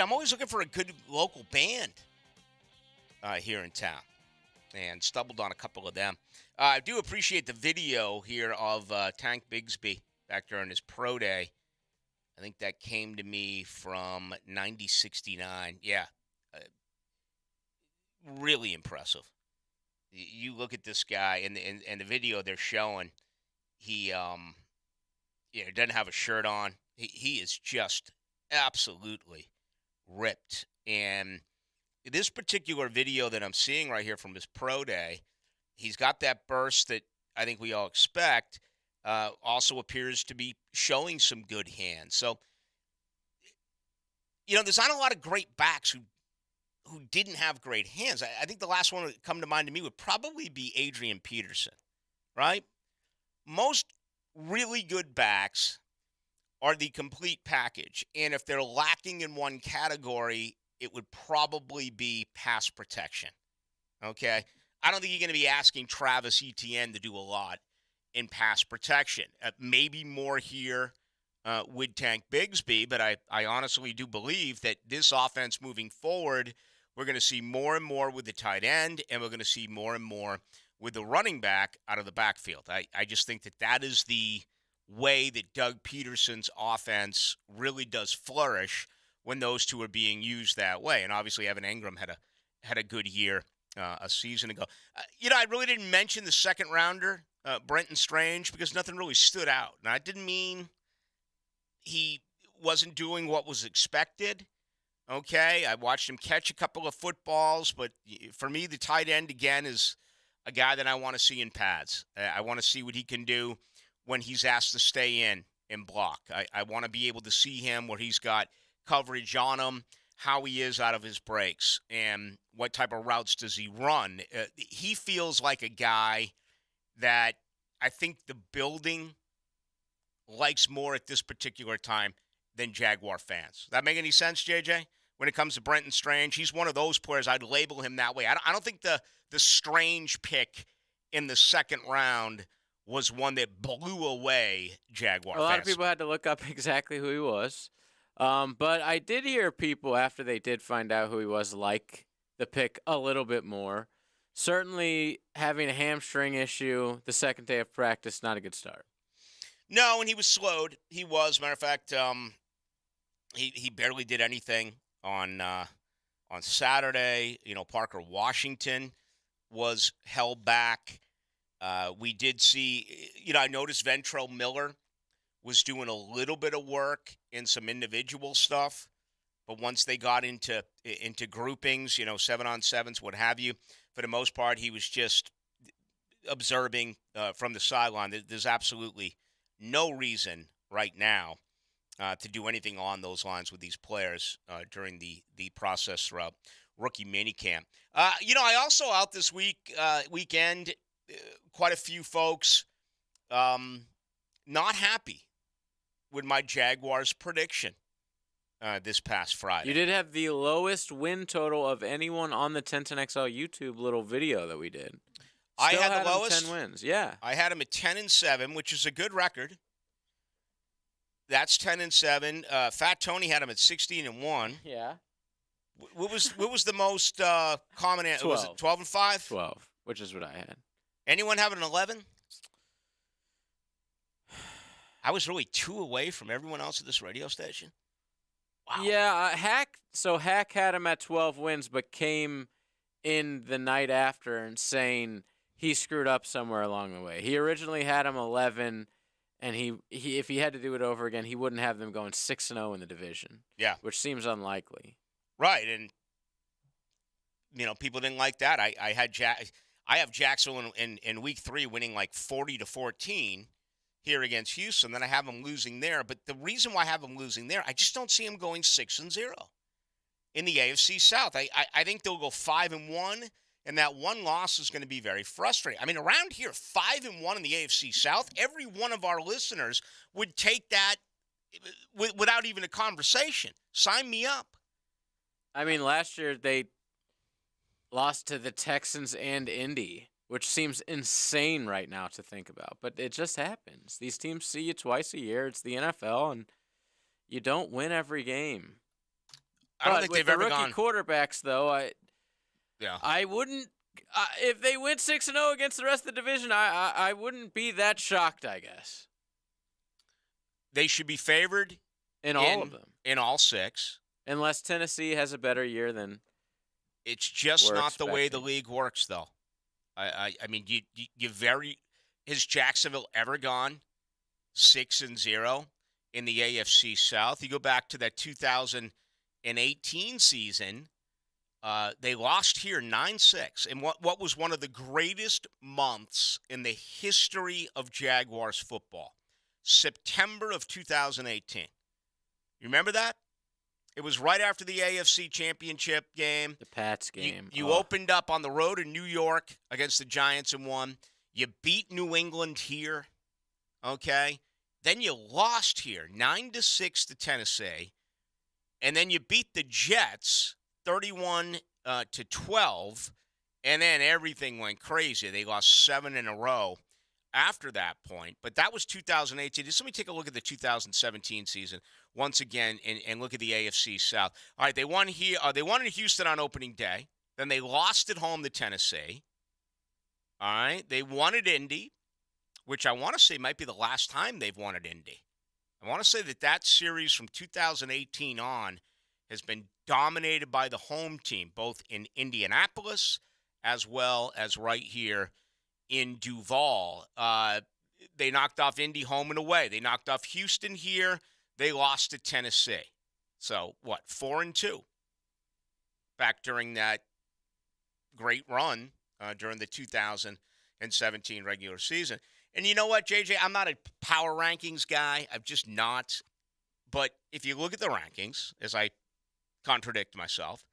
I'm always looking for a good local band here in town. And stumbled on a couple of them. I do appreciate the video here of Tank Bigsby back during his pro day. I think that came to me from 9069. Yeah. Really impressive. You look at this guy, and the video they're showing, he doesn't have a shirt on. He is just absolutely ripped. And this particular video that I'm seeing right here from his pro day, he's got that burst that I think we all expect. Also appears to be showing some good hands. So, there's not a lot of great backs who didn't have great hands. I think the last one that would come to mind to me would probably be Adrian Peterson, right? Most really good backs are the complete package. And if they're lacking in one category, it would probably be pass protection, okay? I don't think you're going to be asking Travis Etienne to do a lot in pass protection. Maybe more here with Tank Bigsby, but I honestly do believe that this offense moving forward, we're going to see more and more with the tight end, and we're going to see more and more with the running back out of the backfield. I just think that is the way that Doug Peterson's offense really does flourish when those two are being used that way. And obviously Evan Engram had a good year a season ago. I really didn't mention the second rounder, Brenton Strange, because nothing really stood out. Now, I didn't mean he wasn't doing what was expected. Okay, I watched him catch a couple of footballs, but for me, the tight end, again, is a guy that I want to see in pads. I want to see what he can do when he's asked to stay in and block. I want to be able to see him where he's got coverage on him, how he is out of his breaks, and what type of routes does he run. He feels like a guy that I think the building likes more at this particular time than Jaguar fans. That make any sense, JJ? When it comes to Brenton Strange, he's one of those players. I'd label him that way. I don't think the Strange pick in the second round was one that blew away Jaguar fans. A lot of people had to look up exactly who he was. But I did hear people, after they did find out who he was, like the pick a little bit more. Certainly having a hamstring issue the second day of practice, not a good start. No, and he was slowed. He was. Matter of fact, he barely did anything on Saturday. Parker Washington was held back. We did see, I noticed Ventrell Miller was doing a little bit of work in some individual stuff, but once they got into groupings, 7-on-7s, what have you, for the most part, he was just observing from the sideline. There's absolutely no reason right now to do anything on those lines with these players during the process throughout rookie minicamp. I also out this weekend, quite a few folks not happy with my Jaguars prediction this past Friday. You did have the lowest win total of anyone on the 1010XL YouTube little video that we did. I had the lowest 10 wins. Yeah, I had him at 10-7, which is a good record. That's 10-7. Fat Tony had him at 16-1. Yeah. What was the most common answer? 12. Was it 12-5? 12, which is what I had. Anyone having an 11? I was really 2 away from everyone else at this radio station. Wow. Yeah, Hack had him at 12 wins, but came in the night after and saying he screwed up somewhere along the way. He originally had him 11, and he if he had to do it over again, he wouldn't have them going 6-0 in the division. Yeah, which seems unlikely. Right, and people didn't like that. I have Jacksonville in week 3 winning like 40-14 here against Houston. Then I have them losing there. But the reason why I have them losing there, I just don't see them going 6-0 in the AFC South. I think they'll go 5-1. And that one loss is going to be very frustrating. I mean, around here, 5-1 in the AFC South, every one of our listeners would take that without even a conversation. Sign me up. I mean, last year they lost to the Texans and Indy, which seems insane right now to think about. But it just happens. These teams see you twice a year. It's the NFL, and you don't win every game. I don't think they've ever gone. With the rookie quarterbacks, though, I wouldn't. If they went 6-0 against the rest of the division, I wouldn't be that shocked, I guess. They should be favored in all of them. In all 6. Unless Tennessee has a better year than it's just not the way the league works, though. I mean, you has Jacksonville ever gone 6-0 in the AFC South? You go back to that 2018 season, they lost here 9-6 in what was one of the greatest months in the history of Jaguars football. September of 2018. You remember that? It was right after the AFC Championship game. The Pats game. You opened up on the road in New York against the Giants and won. You beat New England here, okay? Then you lost here 9-6 to Tennessee. And then you beat the Jets 31-12. And then everything went crazy. They lost 7 in a row after that point. But that was 2018. Just let me take a look at the 2017 season once again and look at the AFC South. All right, they won here. They won in Houston on opening day. Then they lost at home to Tennessee. All right, they won at Indy, which I want to say might be the last time they've won at Indy. I want to say that series from 2018 on has been dominated by the home team, both in Indianapolis as well as right here in Duval. They knocked off Indy home and away. They knocked off Houston here. They lost to Tennessee. So, 4-2 back during that great run during the 2017 regular season. And you know what, JJ? I'm not a power rankings guy. I'm just not. But if you look at the rankings, as I contradict myself,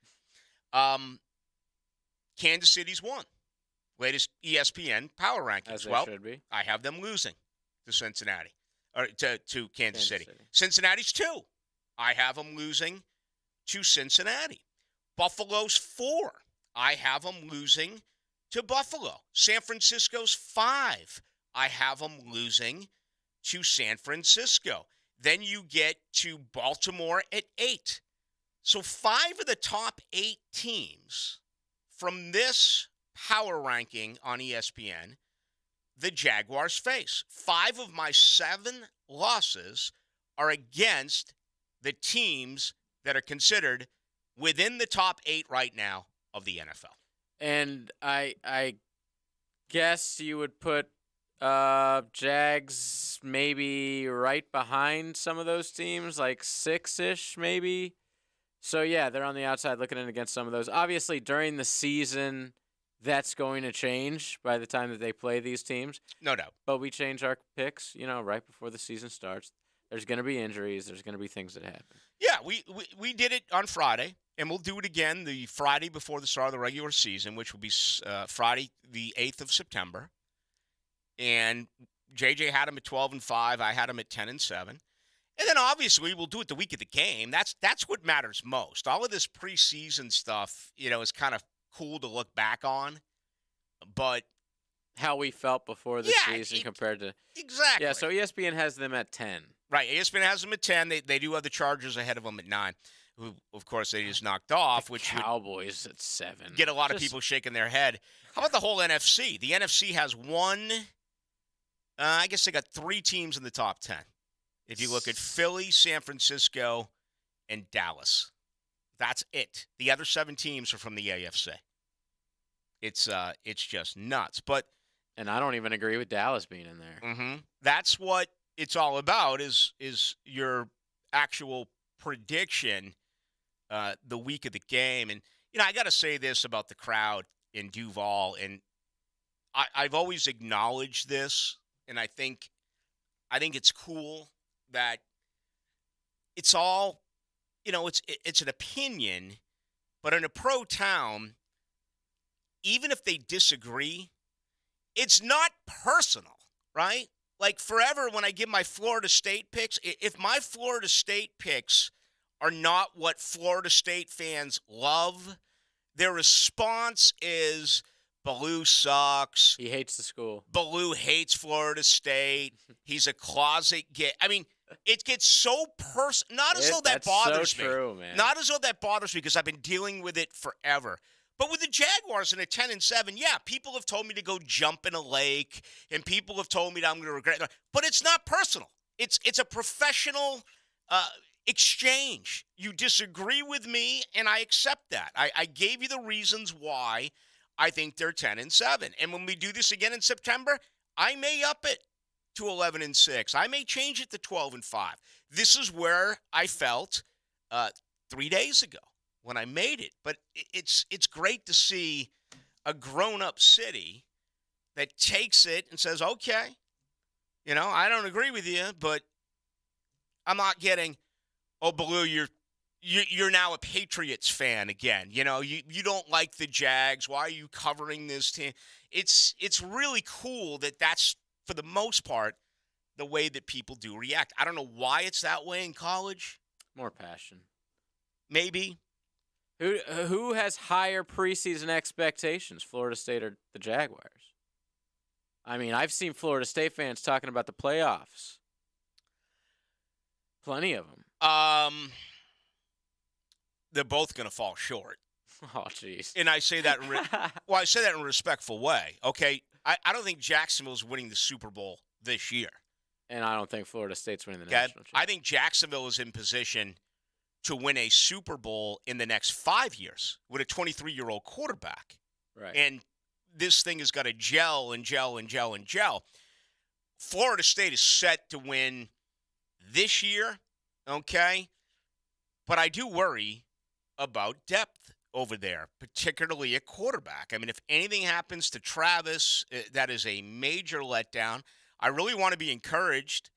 Kansas City's won. Latest ESPN power rankings. As they should be. I have them losing to Cincinnati, or to Kansas City. Cincinnati's 2. I have them losing to Cincinnati. Buffalo's 4. I have them losing to Buffalo. San Francisco's 5. I have them losing to San Francisco. Then you get to Baltimore at 8. So 5 of the top 8 teams from this power ranking on ESPN, the Jaguars face. 5 of my 7 losses are against the teams that are considered within the top 8 right now of the NFL. And I guess you would put Jags maybe right behind some of those teams, like 6-ish maybe. So, yeah, they're on the outside looking in against some of those. Obviously, during the season, that's going to change by the time that they play these teams. No doubt. But we change our picks, right before the season starts. There's going to be injuries. There's going to be things that happen. Yeah, we did it on Friday, and we'll do it again the Friday before the start of the regular season, which will be Friday the 8th of September. And JJ had him at 12-5. I had him at 10-7. And then obviously we'll do it the week of the game. That's what matters most. All of this preseason stuff, is kind of cool to look back on, but how we felt before the season compared to exactly. Yeah, so ESPN has them at 10. Right, ESPN has them at 10. They do have the Chargers ahead of them at 9, who of course they just knocked off. Which Cowboys at 7. Get a lot of people shaking their head. How about the whole NFC? The NFC has one. I guess they got 3 teams in the top 10. If you look at Philly, San Francisco, and Dallas, that's it. The other 7 teams are from the AFC. It's just nuts. And I don't even agree with Dallas being in there. Mm-hmm. That's what it's all about is your actual prediction the week of the game. And, I got to say this about the crowd in Duval, and I've always acknowledged this, and I think it's cool that it's all, it's an opinion, but in a pro town, even if they disagree, it's not personal, right? Like forever when I give my Florida State picks, if my Florida State picks are not what Florida State fans love, their response is Ballou sucks. He hates the school. Ballou hates Florida State. He's a closet gay. I mean, it gets so personal. Not as though that bothers me. So true, man. Not as though that bothers me because I've been dealing with it forever. But with the Jaguars in a 10-7, yeah, people have told me to go jump in a lake, and people have told me that I'm going to regret it. But it's not personal. It's a professional exchange. You disagree with me, and I accept that. I gave you the reasons why I think they're 10-7. And when we do this again in September, I may up it to 11-6. I may change it to 12-5. This is where I felt 3 days ago when I made it. But it's great to see a grown-up city that takes it and says, okay, I don't agree with you, but I'm not getting, oh, Ballou, you're now a Patriots fan again. You don't like the Jags. Why are you covering this team? It's really cool that that's, for the most part, the way that people do react. I don't know why it's that way in college. More passion. Maybe. Who has higher preseason expectations, Florida State or the Jaguars? I mean, I've seen Florida State fans talking about the playoffs. Plenty of them. They're both going to fall short. Oh, jeez. And I say that I say that in a respectful way. Okay, I don't think Jacksonville's winning the Super Bowl this year. And I don't think Florida State's winning the national championship. I think Jacksonville is in position to win a Super Bowl in the next 5 years with a 23-year-old quarterback. Right. And this thing has got to gel and gel and gel and gel. Florida State is set to win this year, okay? But I do worry about depth over there, particularly at quarterback. I mean, if anything happens to Travis, that is a major letdown. I really want to be encouraged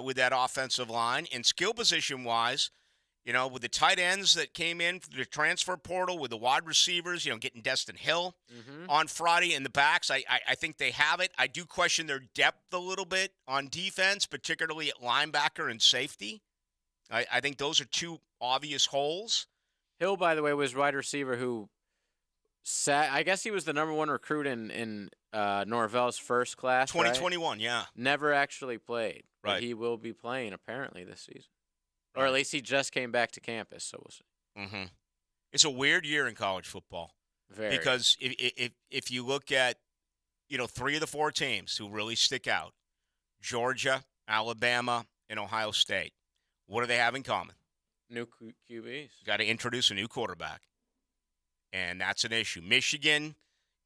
with that offensive line. And skill position-wise, with the tight ends that came in through the transfer portal, with the wide receivers, getting Destin Hill on Friday in the backs, I think they have it. I do question their depth a little bit on defense, particularly at linebacker and safety. I think those are two obvious holes. Hill, by the way, was wide receiver who I guess he was the number one recruit in Norvell's first class. 2021, right? Yeah. Never actually played. Right. But he will be playing apparently this season. Or at least he just came back to campus, so we'll see. Mm-hmm. It's a weird year in college football. Very. Because if you look at, 3 of the 4 teams who really stick out, Georgia, Alabama, and Ohio State, what do they have in common? New QBs. Got to introduce a new quarterback. And that's an issue. Michigan,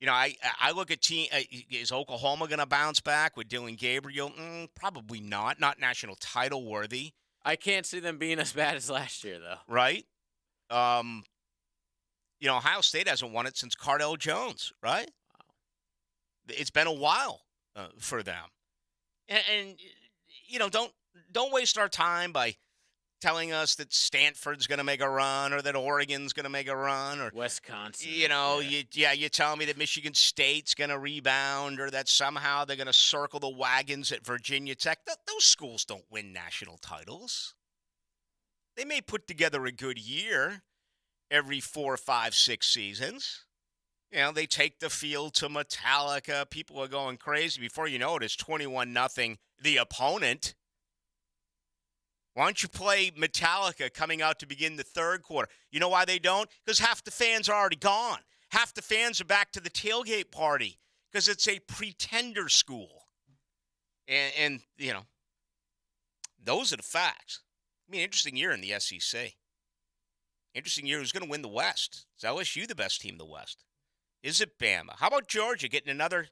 I look at team. Is Oklahoma going to bounce back with Dylan Gabriel? Probably not. Not national title worthy. I can't see them being as bad as last year, though. Right? Ohio State hasn't won it since Cardell Jones, right? Wow. It's been a while for them. And don't waste our time by telling us that Stanford's going to make a run or that Oregon's going to make a run or Wisconsin. You're telling me that Michigan State's going to rebound or that somehow they're going to circle the wagons at Virginia Tech. Those schools don't win national titles. They may put together a good year every 4, 5, 6 seasons. They take the field to Metallica. People are going crazy. Before you know it, it's 21-0 the opponent. Why don't you play Metallica coming out to begin the third quarter? You know why they don't? Because half the fans are already gone. Half the fans are back to the tailgate party because it's a pretender school. And those are the facts. I mean, interesting year in the SEC. Interesting year. Who's going to win the West? Is LSU the best team in the West? Is it Bama? How about Georgia getting another?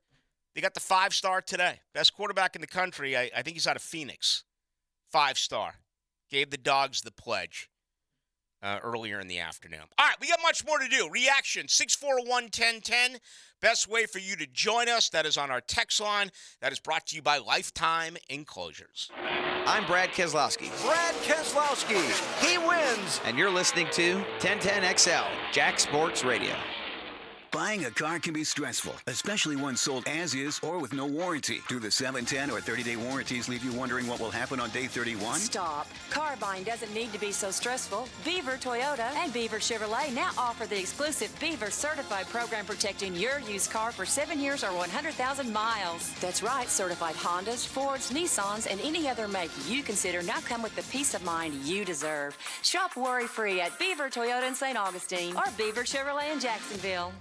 They got the 5-star today. Best quarterback in the country. I think he's out of Phoenix. 5-star. Gave the Dogs the pledge earlier in the afternoon. All right, we got much more to do. Reaction, 641-1010. Best way for you to join us, that is on our text line. That is brought to you by Lifetime Enclosures. I'm Brad Keselowski. Brad Keselowski. He wins. And you're listening to 1010XL, Jack Sports Radio. Buying a car can be stressful, especially one sold as is or with no warranty. Do the 7, 10, or 30-day warranties leave you wondering what will happen on day 31? Stop. Car buying doesn't need to be so stressful. Beaver Toyota and Beaver Chevrolet now offer the exclusive Beaver Certified program protecting your used car for 7 years or 100,000 miles. That's right, certified Hondas, Fords, Nissans, and any other make you consider now come with the peace of mind you deserve. Shop worry-free at Beaver Toyota in St. Augustine or Beaver Chevrolet in Jacksonville.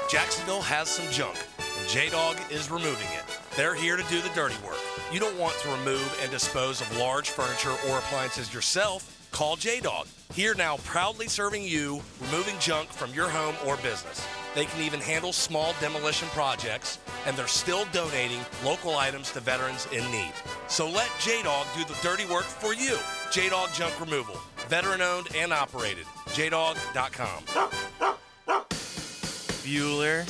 Jacksonville has some junk, and J-Dog is removing it. They're here to do the dirty work. You don't want to remove and dispose of large furniture or appliances yourself? Call J-Dog. Here now proudly serving you, removing junk from your home or business. They can even handle small demolition projects, and they're still donating local items to veterans in need. So let J-Dog do the dirty work for you. J-Dog Junk Removal. Veteran-owned and operated. JDog.com. Bueller.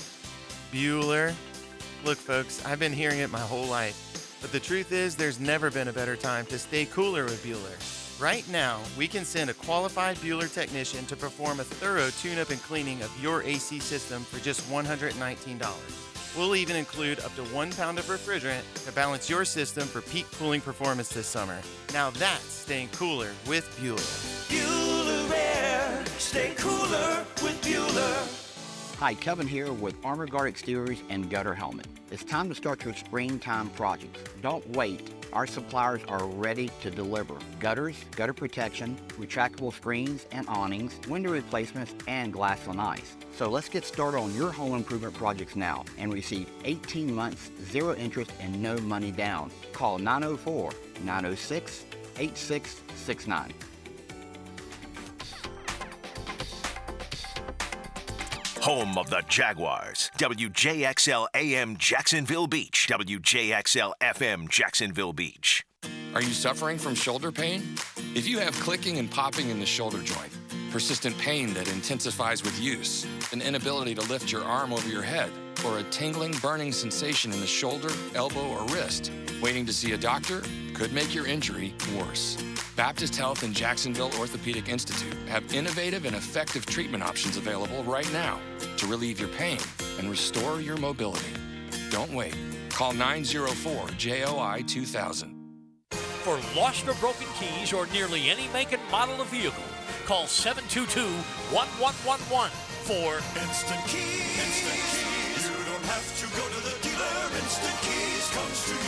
Look, folks, I've been hearing it my whole life. But the truth is, there's never been a better time to stay cooler with Bueller. Right now, we can send a qualified Bueller technician to perform a thorough tune-up and cleaning of your AC system for just $119. We'll even include up to 1 pound of refrigerant to balance your system for peak cooling performance this summer. Now that's staying cooler with Bueller. Bueller Air. Stay cooler with Bueller. Hi, Kevin here with Armor Guard Exteriors and Gutter Helmet. It's time to start your springtime projects. Don't wait. Our suppliers are ready to deliver gutters, gutter protection, retractable screens and awnings, window replacements, and glass on ice. So let's get started on your home improvement projects now and receive 18 months, 0 interest, and no money down. Call 904-906-8669. Home of the Jaguars. WJXL AM Jacksonville Beach. WJXL FM Jacksonville Beach. Are you suffering from shoulder pain? If you have clicking and popping in the shoulder joint, persistent pain that intensifies with use, an inability to lift your arm over your head, or a tingling, burning sensation in the shoulder, elbow, or wrist, waiting to see a doctor could make your injury worse. Baptist Health and Jacksonville Orthopedic Institute have innovative and effective treatment options available right now to relieve your pain and restore your mobility. Don't wait. Call 904-JOI-2000. For lost or broken keys or nearly any make and model of vehicle, call 722-1111 for Instant Keys. Instant Keys. You don't have to go to the dealer. Instant Keys comes to you.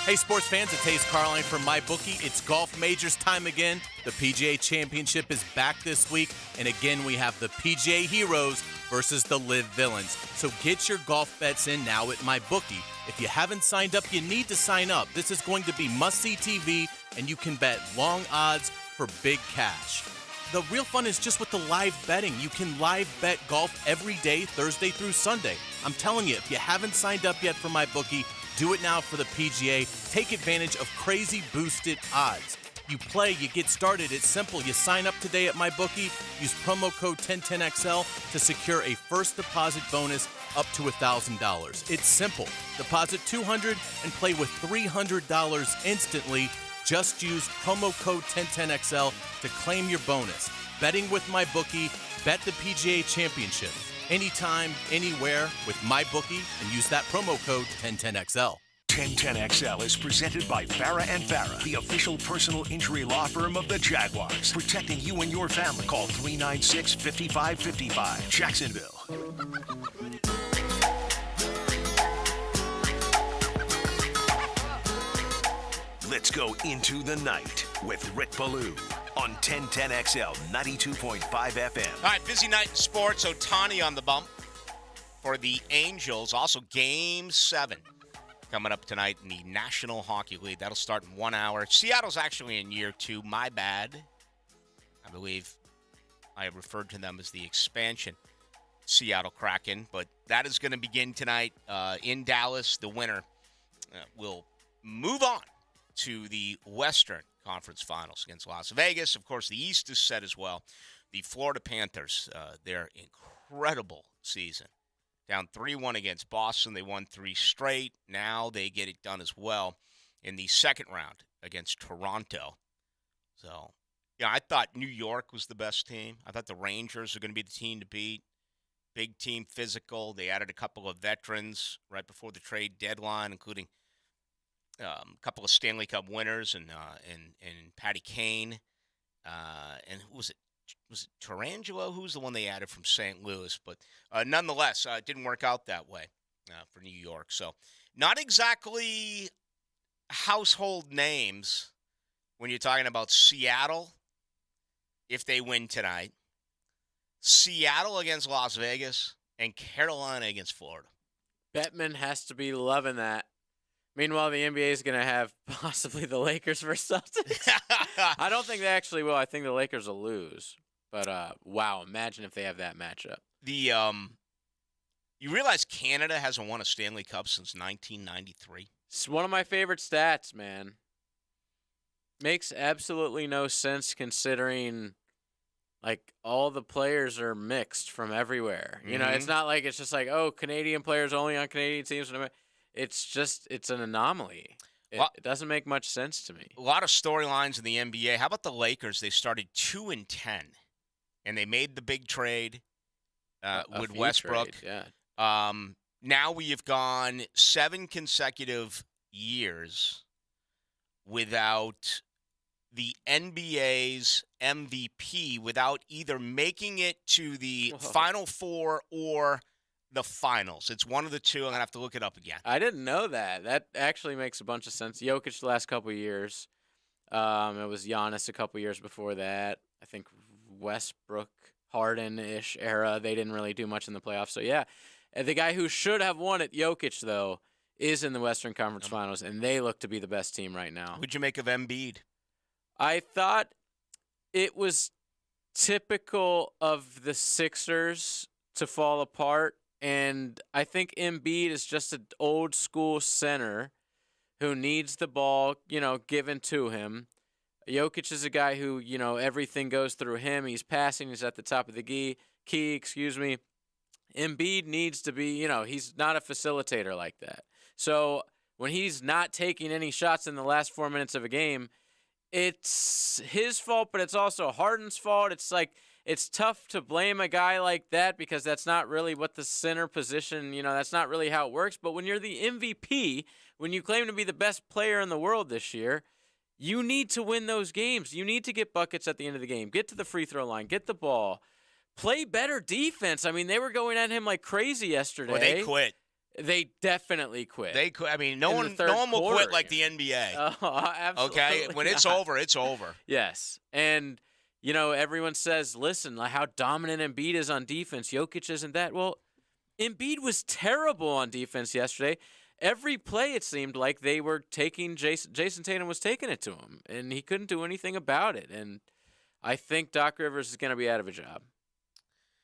Hey, sports fans, it's Hayes Carline from MyBookie. It's golf majors time again. The PGA Championship is back this week, and again, we have the PGA Heroes versus the Live Villains. So get your golf bets in now at MyBookie. If you haven't signed up, you need to sign up. This is going to be must-see TV, and you can bet long odds for big cash. The real fun is just with the live betting. You can live bet golf every day, Thursday through Sunday. I'm telling you, if you haven't signed up yet for MyBookie, do it now for the PGA. Take advantage of crazy boosted odds. You play, you get started. It's simple. You sign up today at MyBookie. Use promo code 1010XL to secure a first deposit bonus up to $1,000. It's simple. Deposit $200 and play with $300 instantly. Just use promo code 1010XL to claim your bonus. Betting with MyBookie. Bet the PGA Championship. Anytime, anywhere with MyBookie, and use that promo code 1010XL. 1010XL is presented by Farah & Farah, the official personal injury law firm of the Jaguars, protecting you and your family. Call 396-5555. Jacksonville. Let's go into the night with Rick Ballou on 1010XL 92.5 FM. All right, busy night in sports. Ohtani on the bump for the Angels. Also, Game 7 coming up tonight in the National Hockey League. That'll start in 1 hour. Seattle's actually in year 2. My bad. I believe I have referred to them as the expansion Seattle Kraken. But that is going to begin tonight in Dallas. The winner will move on to the Western Conference Finals against Las Vegas. Of course, the East is set as well. The Florida Panthers, their incredible season. Down 3-1 against Boston. They won 3 straight. Now they get it done as well in the second round against Toronto. So Yeah, I thought New York was the best team. I thought the Rangers were going to be the team to beat. Big team, physical. They added a couple of veterans right before the trade deadline, including a couple of Stanley Cup winners and Patty Kane. And who was it? Was it Tarangelo? Who's the one they added from St. Louis? But nonetheless, it didn't work out that way for New York. So not exactly household names when you're talking about Seattle if they win tonight. Seattle against Las Vegas, and Carolina against Florida. Bettman has to be loving that. Meanwhile, the NBA is going to have possibly the Lakers versus Celtics. I don't think they actually will. I think the Lakers will lose. But, wow, imagine if they have that matchup. You realize Canada hasn't won a Stanley Cup since 1993? It's one of my favorite stats, man. Makes absolutely no sense considering like all the players are mixed from everywhere. You know, it's not like it's just like, oh, Canadian players only on Canadian teams. It's an anomaly. It doesn't make much sense to me. A lot of storylines in the NBA. How about the Lakers? They started 2-10, and they made the big trade with Westbrook. Now we have gone 7 consecutive years without the NBA's MVP, without either making it to the Final Four or the finals. It's one of the two. I'm going to have to look it up again. I didn't know that. That actually makes a bunch of sense. Jokic the last couple of years. It was Giannis a couple of years before that. I think Westbrook, Harden-ish era. They didn't really do much in the playoffs. So, yeah. And the guy who should have won it, Jokic, though, is in the Western Conference Finals, and they look to be the best team right now. What'd you make of Embiid? I thought it was typical of the Sixers to fall apart, and I think Embiid is just an old-school center who needs the ball, given to him. Jokic is a guy who, everything goes through him. He's passing. He's at the top of the key. Embiid needs to be, he's not a facilitator like that. So when he's not taking any shots in the last 4 minutes of a game, it's his fault, but it's also Harden's fault. It's like it's tough to blame a guy like that because that's not really what the center position, that's not really how it works. But when you're the MVP, when you claim to be the best player in the world this year, you need to win those games. You need to get buckets at the end of the game, get to the free throw line, get the ball, play better defense. I mean, they were going at him like crazy yesterday. Well, they quit. They definitely quit. They quit. I mean, no one will quit like the NBA. Oh, absolutely. Okay, when it's over, it's over. Yes, and everyone says, "Listen, how dominant Embiid is on defense. Jokic isn't that." Well, Embiid was terrible on defense yesterday. Every play, it seemed like they were taking Jason Tatum was taking it to him, and he couldn't do anything about it. And I think Doc Rivers is going to be out of a job.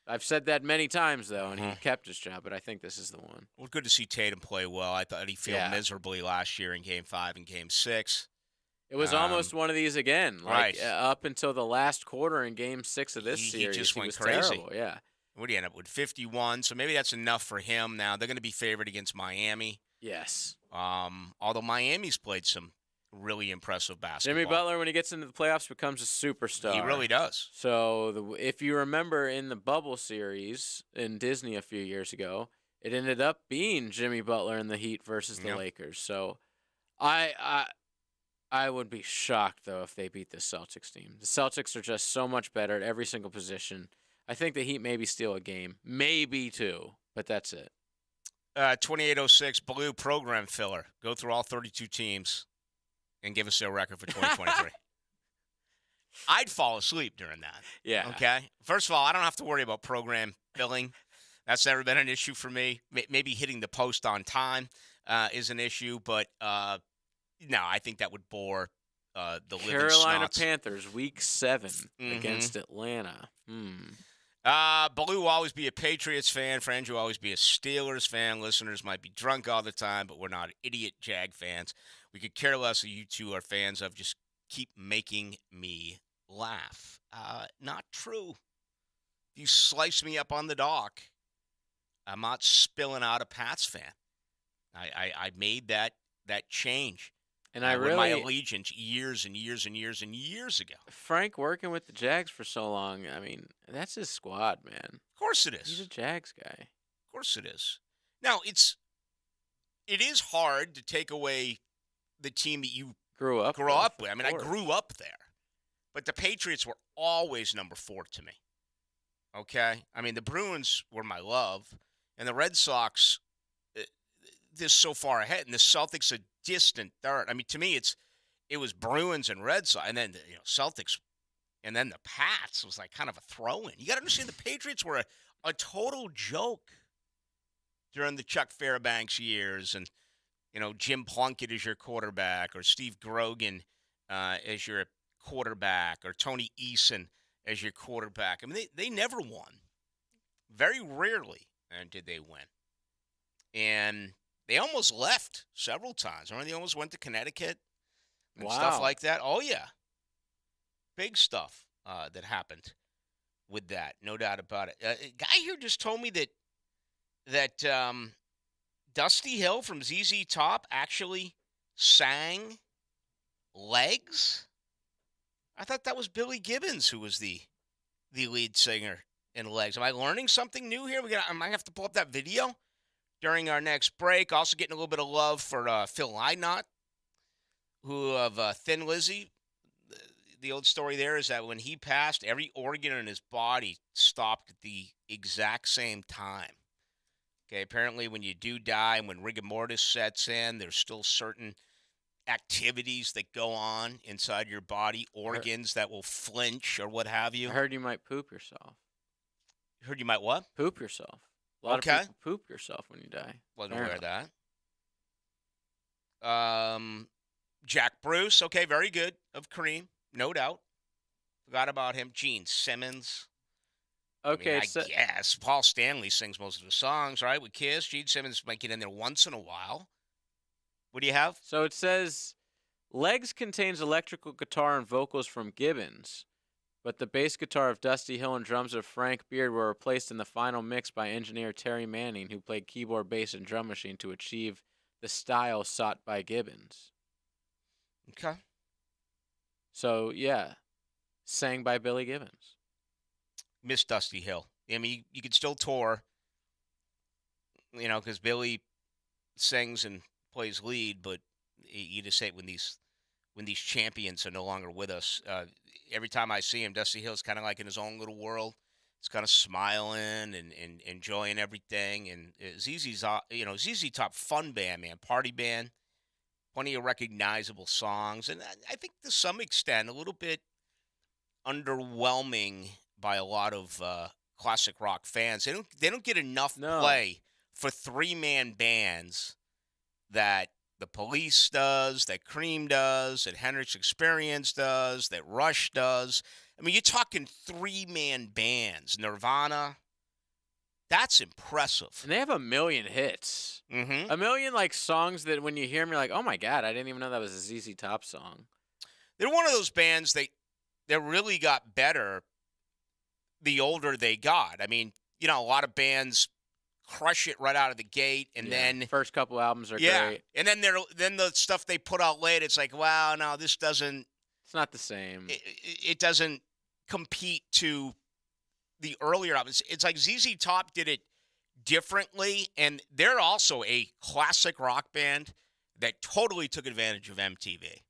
I've said that many times, though, and he kept his job, but I think this is the one. Well, good to see Tatum play well. I thought he failed miserably last year in Game 5 and Game 6. It was almost one of these again. Right. Up until the last quarter in Game 6 of this series, he just went was crazy. Terrible, yeah. What did he end up with? 51. So maybe that's enough for him now. They're going to be favored against Miami. Yes. Although Miami's played some really impressive basketball. Jimmy Butler, when he gets into the playoffs, becomes a superstar. He really does. So if you remember in the Bubble series in Disney a few years ago, it ended up being Jimmy Butler and the Heat versus the Lakers. So I would be shocked, though, if they beat the Celtics team. The Celtics are just so much better at every single position. I think the Heat maybe steal a game. Maybe two, but that's it. 2806, Ballou program filler. Go through all 32 teams and give us their record for 2023. I'd fall asleep during that. Yeah. Okay? First of all, I don't have to worry about program filling. That's never been an issue for me. Maybe hitting the post on time is an issue, but no, I think that would bore the living Carolina snots. Panthers, Week 7 against Atlanta. Ballou will always be a Patriots fan. Friends will always be a Steelers fan. Listeners might be drunk all the time, but we're not idiot Jag fans. We could care less who you two are fans of. Just keep making me laugh. Not true. If you slice me up on the dock, I'm not spilling out a Pats fan. I made that change. And I with my really allegiance years and years and years and years ago. Frank working with the Jags for so long. I mean, that's his squad, man. Of course it is. He's a Jags guy. Of course it is. Now, it is hard to take away the team that you grew up with. I mean, I grew up there. But the Patriots were always number 4 to me. Okay? I mean, the Bruins were my love. And the Red Sox, they're so far ahead. And the Celtics a distant third. I mean, to me, it was Bruins and Red Sox. And then, Celtics. And then the Pats was like kind of a throw-in. You got to understand the Patriots were a total joke during the Chuck Fairbanks years. And, Jim Plunkett as your quarterback or Steve Grogan as your quarterback or Tony Eason as your quarterback. I mean, they never won. Very rarely did they win. And they almost left several times. Remember, they almost went to Connecticut and stuff like that. Oh, yeah. Big stuff that happened with that. No doubt about it. A guy here just told me that Dusty Hill from ZZ Top actually sang Legs. I thought that was Billy Gibbons who was the lead singer in Legs. Am I learning something new here? I might have to pull up that video during our next break. Also getting a little bit of love for Phil Lynott, who of Thin Lizzy. The old story there is that when he passed, every organ in his body stopped at the exact same time. Okay, apparently when you do die and when rigor mortis sets in, there's still certain activities that go on inside your body, organs that will flinch or what have you. I heard you might poop yourself. Heard you might what? Poop yourself. A lot of people poop yourself when you die. Wasn't aware of that. Jack Bruce, okay, very good, of Cream, no doubt. Forgot about him. Gene Simmons. Okay, I guess. Paul Stanley sings most of the songs, right, with Kiss. Gene Simmons might get in there once in a while. What do you have? So it says, Legs contains electrical guitar and vocals from Gibbons, but the bass guitar of Dusty Hill and drums of Frank Beard were replaced in the final mix by engineer Terry Manning, who played keyboard, bass, and drum machine to achieve the style sought by Gibbons. Okay. So, yeah, sang by Billy Gibbons. Miss Dusty Hill. I mean, you could still tour, because Billy sings and plays lead, but you just say when these champions are no longer with us, every time I see him, Dusty Hill's kind of like in his own little world. He's kind of smiling and enjoying everything. And ZZ Top, fun band, man, party band, plenty of recognizable songs, and I think to some extent a little bit underwhelming by a lot of classic rock fans. They don't get enough play for 3-man bands that the Police does, that Cream does, that Hendrix Experience does, that Rush does. I mean, you're talking 3-man bands. Nirvana, that's impressive. And they have a million hits. Mm-hmm. A million, songs that when you hear them, you're like, oh, my God, I didn't even know that was a ZZ Top song. They're one of those bands that really got better the older they got. I mean, a lot of bands crush it right out of the gate, and then first couple albums are great. And then the stuff they put out late, it's like, wow, no, this doesn't. It's not the same. It doesn't compete to the earlier albums. It's like ZZ Top did it differently, and they're also a classic rock band that totally took advantage of MTV.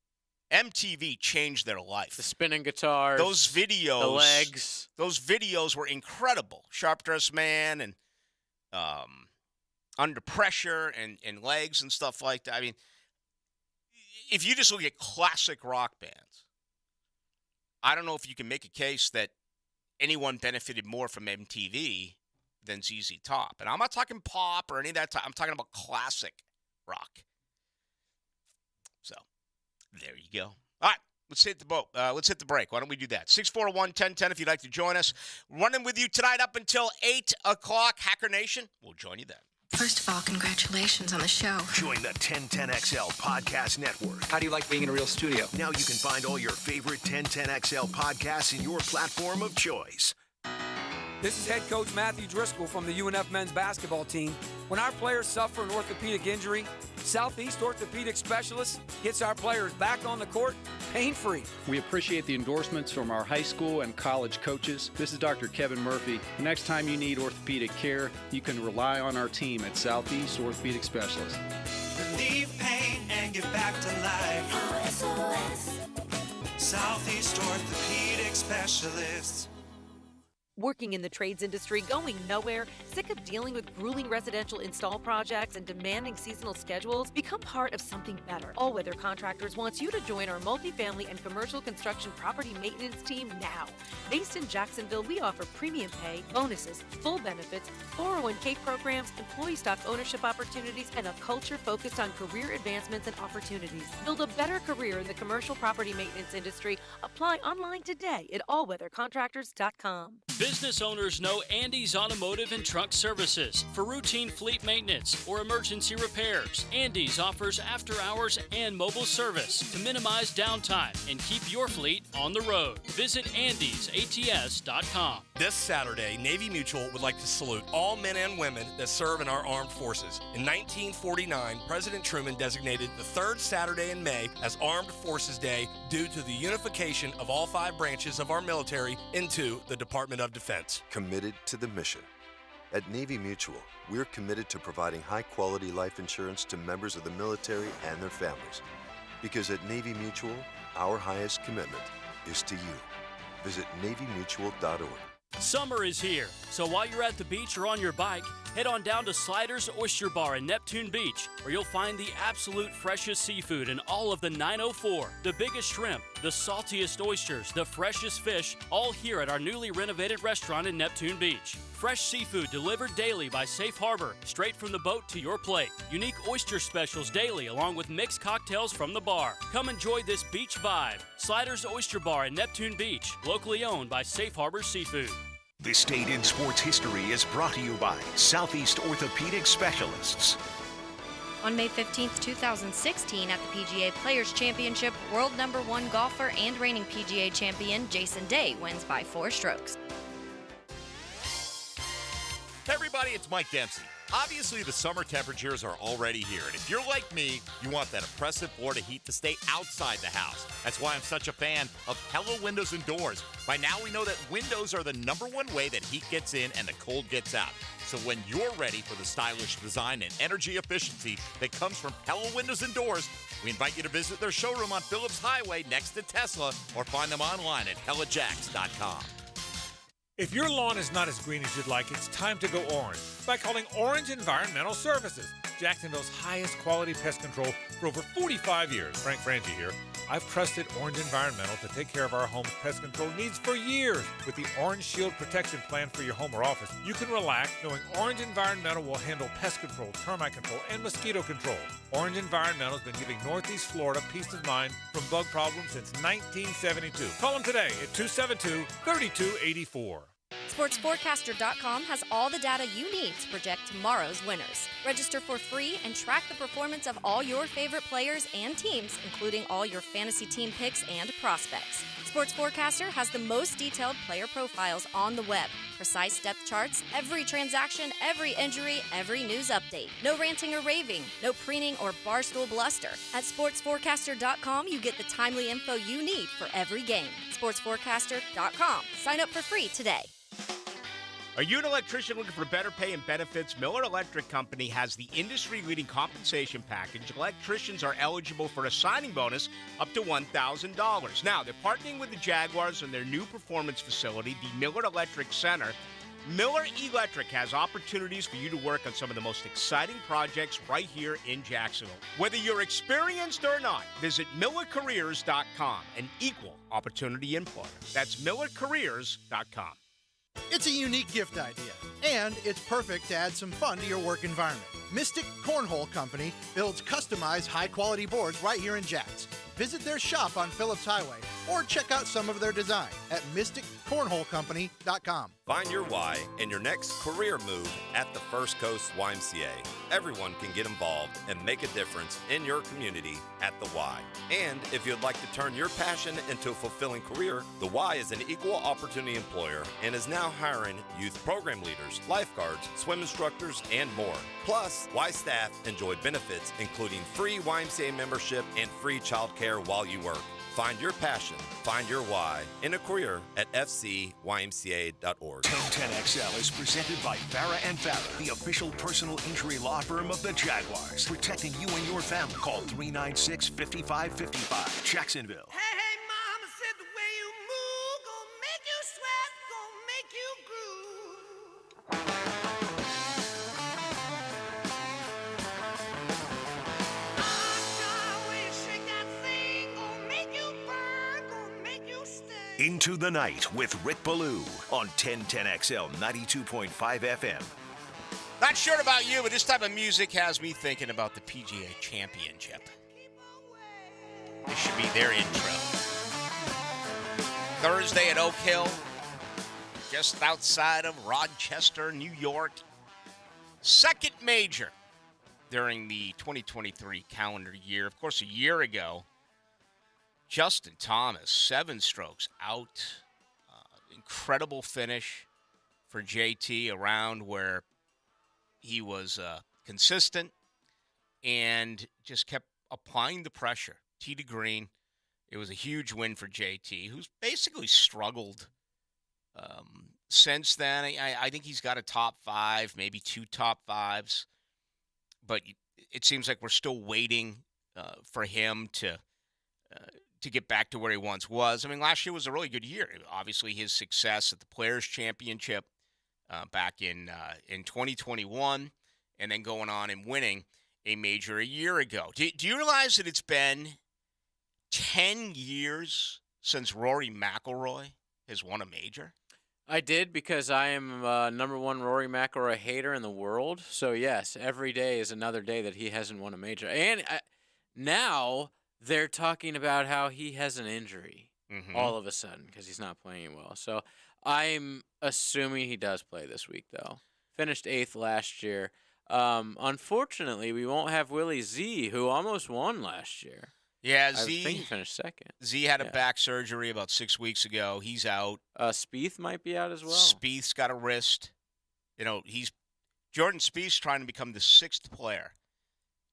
MTV changed their life. The spinning guitars. Those videos. The Legs. Those videos were incredible. Sharp Dressed Man and Under Pressure and Legs and stuff like that. I mean, if you just look at classic rock bands, I don't know if you can make a case that anyone benefited more from MTV than ZZ Top. And I'm not talking pop or any of that. I'm talking about classic rock. So, there you go. All right, let's hit the boat. Let's hit the break. Why don't we do that? 641-1010 if you'd like to join us. Running with you tonight up until 8 o'clock. Hacker Nation, we'll join you then. First of all, congratulations on the show. Join the 1010XL Podcast Network. How do you like being in a real studio? Now you can find all your favorite 1010XL podcasts in your platform of choice. This is head coach Matthew Driscoll from the UNF men's basketball team. When our players suffer an orthopedic injury, Southeast Orthopedic Specialists gets our players back on the court pain-free. We appreciate the endorsements from our high school and college coaches. This is Dr. Kevin Murphy. The next time you need orthopedic care, you can rely on our team at Southeast Orthopedic Specialists. Relieve pain and get back to life. SOS. Southeast Orthopedic Specialists. Working in the trades industry, going nowhere, sick of dealing with grueling residential install projects and demanding seasonal schedules? Become part of something better. All Weather Contractors wants you to join our multifamily and commercial construction property maintenance team now. Based in Jacksonville, we offer premium pay, bonuses, full benefits, 401k programs, employee stock ownership opportunities, and a culture focused on career advancements and opportunities. Build a better career in the commercial property maintenance industry. Apply online today at allweathercontractors.com. Business owners know Andy's Automotive and Truck Services for routine fleet maintenance or emergency repairs. Andy's offers after-hours and mobile service to minimize downtime and keep your fleet on the road. Visit andysats.com. This Saturday, Navy Mutual would like to salute all men and women that serve in our armed forces. In 1949, President Truman designated the third Saturday in May as Armed Forces Day due to the unification of all 5 branches of our military into the Department of Defense. Committed to the mission. At Navy Mutual, we're committed to providing high-quality life insurance to members of the military and their families. Because at Navy Mutual, our highest commitment is to you. Visit NavyMutual.org. Summer is here, so while you're at the beach or on your bike, head on down to Sliders Oyster Bar in Neptune Beach, where you'll find the absolute freshest seafood in all of the 904. The biggest shrimp, the saltiest oysters, the freshest fish, all here at our newly renovated restaurant in Neptune Beach. Fresh seafood delivered daily by Safe Harbor, straight from the boat to your plate. Unique oyster specials daily, along with mixed cocktails from the bar. Come enjoy this beach vibe. Sliders Oyster Bar in Neptune Beach, locally owned by Safe Harbor Seafood. This Day in Sports History is brought to you by Southeast Orthopedic Specialists. On May 15th, 2016, at the PGA Players Championship, world #1 golfer and reigning PGA champion Jason Day wins by 4 strokes. Hey everybody, it's Mike Dempsey. Obviously, the summer temperatures are already here, and if you're like me, you want that oppressive Florida heat to stay outside the house. That's why I'm such a fan of Pella Windows and Doors. By now, we know that windows are the #1 way that heat gets in and the cold gets out. So when you're ready for the stylish design and energy efficiency that comes from Pella Windows and Doors, we invite you to visit their showroom on Phillips Highway next to Tesla, or find them online at PellaJacks.com. If your lawn is not as green as you'd like, it's time to go orange by calling Orange Environmental Services, Jacksonville's highest quality pest control for over 45 years. Frank Frangie here. I've trusted Orange Environmental to take care of our home's pest control needs for years. With the Orange Shield Protection Plan for your home or office, you can relax knowing Orange Environmental will handle pest control, termite control, and mosquito control. Orange Environmental has been giving Northeast Florida peace of mind from bug problems since 1972. Call them today at 272-3284. SportsForecaster.com has all the data you need to project tomorrow's winners. Register for free and track the performance of all your favorite players and teams, including all your fantasy team picks and prospects. Sports Forecaster has the most detailed player profiles on the web, precise depth charts, every transaction, every injury, every news update. No ranting or raving, no preening or barstool bluster. At SportsForecaster.com, you get the timely info you need for every game. SportsForecaster.com. Sign up for free today. Are you an electrician looking for better pay and benefits? Miller Electric Company has the industry-leading compensation package. Electricians are eligible for a signing bonus up to $1,000. Now, they're partnering with the Jaguars on their new performance facility, the Miller Electric Center. Miller Electric has opportunities for you to work on some of the most exciting projects right here in Jacksonville. Whether you're experienced or not, visit MillerCareers.com, an equal opportunity employer. That's MillerCareers.com. It's a unique gift idea, and it's perfect to add some fun to your work environment. Mystic Cornhole Company builds customized high-quality boards right here in Jacks. Visit their shop on Phillips Highway or check out some of their design at mysticcornholecompany.com. Find your why in your next career move at the First Coast YMCA. Everyone can get involved and make a difference in your community at the Y. And if you'd like to turn your passion into a fulfilling career, the Y is an equal opportunity employer and is now hiring youth program leaders, lifeguards, swim instructors, and more. Plus, Y staff enjoy benefits including free YMCA membership and free childcare while you work. Find your passion, find your why in a career at fcymca.org. 1010XL is presented by Farah & Farah, the official personal injury law firm of the Jaguars. Protecting you and your family. Call 396-5555. Jacksonville. Hey, mama said the way you move gonna make you sweat, gonna make you groove. Into the Night with Rick Ballou on 1010XL 92.5 FM. Not sure about you, but this type of music has me thinking about the PGA Championship. This should be their intro. Thursday at Oak Hill, just outside of Rochester, New York. Second major during the 2023 calendar year. Of course, a year ago, Justin Thomas, 7 strokes out. Incredible finish for JT, around where he was consistent and just kept applying the pressure. Tee to green. It was a huge win for JT, who's basically struggled since then. I think he's got a top 5, maybe 2 top 5s. But it seems like we're still waiting for him to get back to where he once was. I mean, last year was a really good year. Obviously, his success at the Players' Championship back in 2021, and then going on and winning a major a year ago. Do you realize that it's been 10 years since Rory McIlroy has won a major? I did, because I am number one Rory McIlroy hater in the world. So, yes, every day is another day that he hasn't won a major. And now they're talking about how he has an injury all of a sudden because he's not playing well. So I'm assuming he does play this week, though. Finished 8th last year. Unfortunately, we won't have Willie Z, who almost won last year. Yeah, I think he finished 2nd. Z had a back surgery about 6 weeks ago. He's out. Spieth might be out as well. Spieth's got a wrist. Jordan Spieth's trying to become the 6th player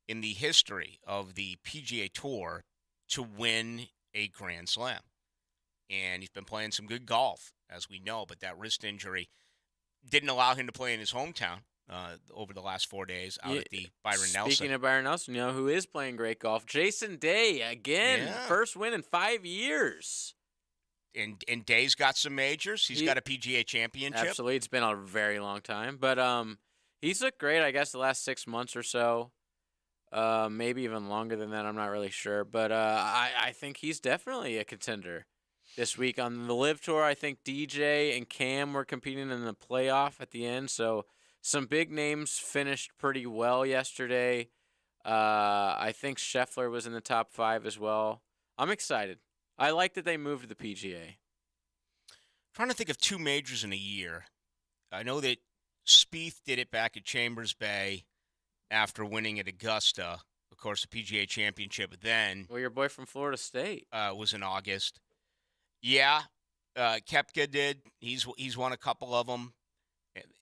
in the history of the PGA Tour to win a Grand Slam. And he's been playing some good golf, as we know, but that wrist injury didn't allow him to play in his hometown over the last 4 days out at the Byron Nelson. Speaking of Byron Nelson, who is playing great golf, Jason Day, again, first win in 5 years. And Day's got some majors. He's got a PGA Championship. Absolutely. It's been a very long time. But he's looked great, I guess, the last 6 months or so. Maybe even longer than that. I'm not really sure. But I think he's definitely a contender this week. On the Live Tour, I think DJ and Cam were competing in the playoff at the end. So some big names finished pretty well yesterday. I think Scheffler was in the top 5 as well. I'm excited. I like that they moved to the PGA. Trying to think of 2 majors in a year. I know that Spieth did it back at Chambers Bay after winning at Augusta. Of course, the PGA Championship then. Well, your boy from Florida State. Was in August. Yeah, Koepka did. He's won a couple of them,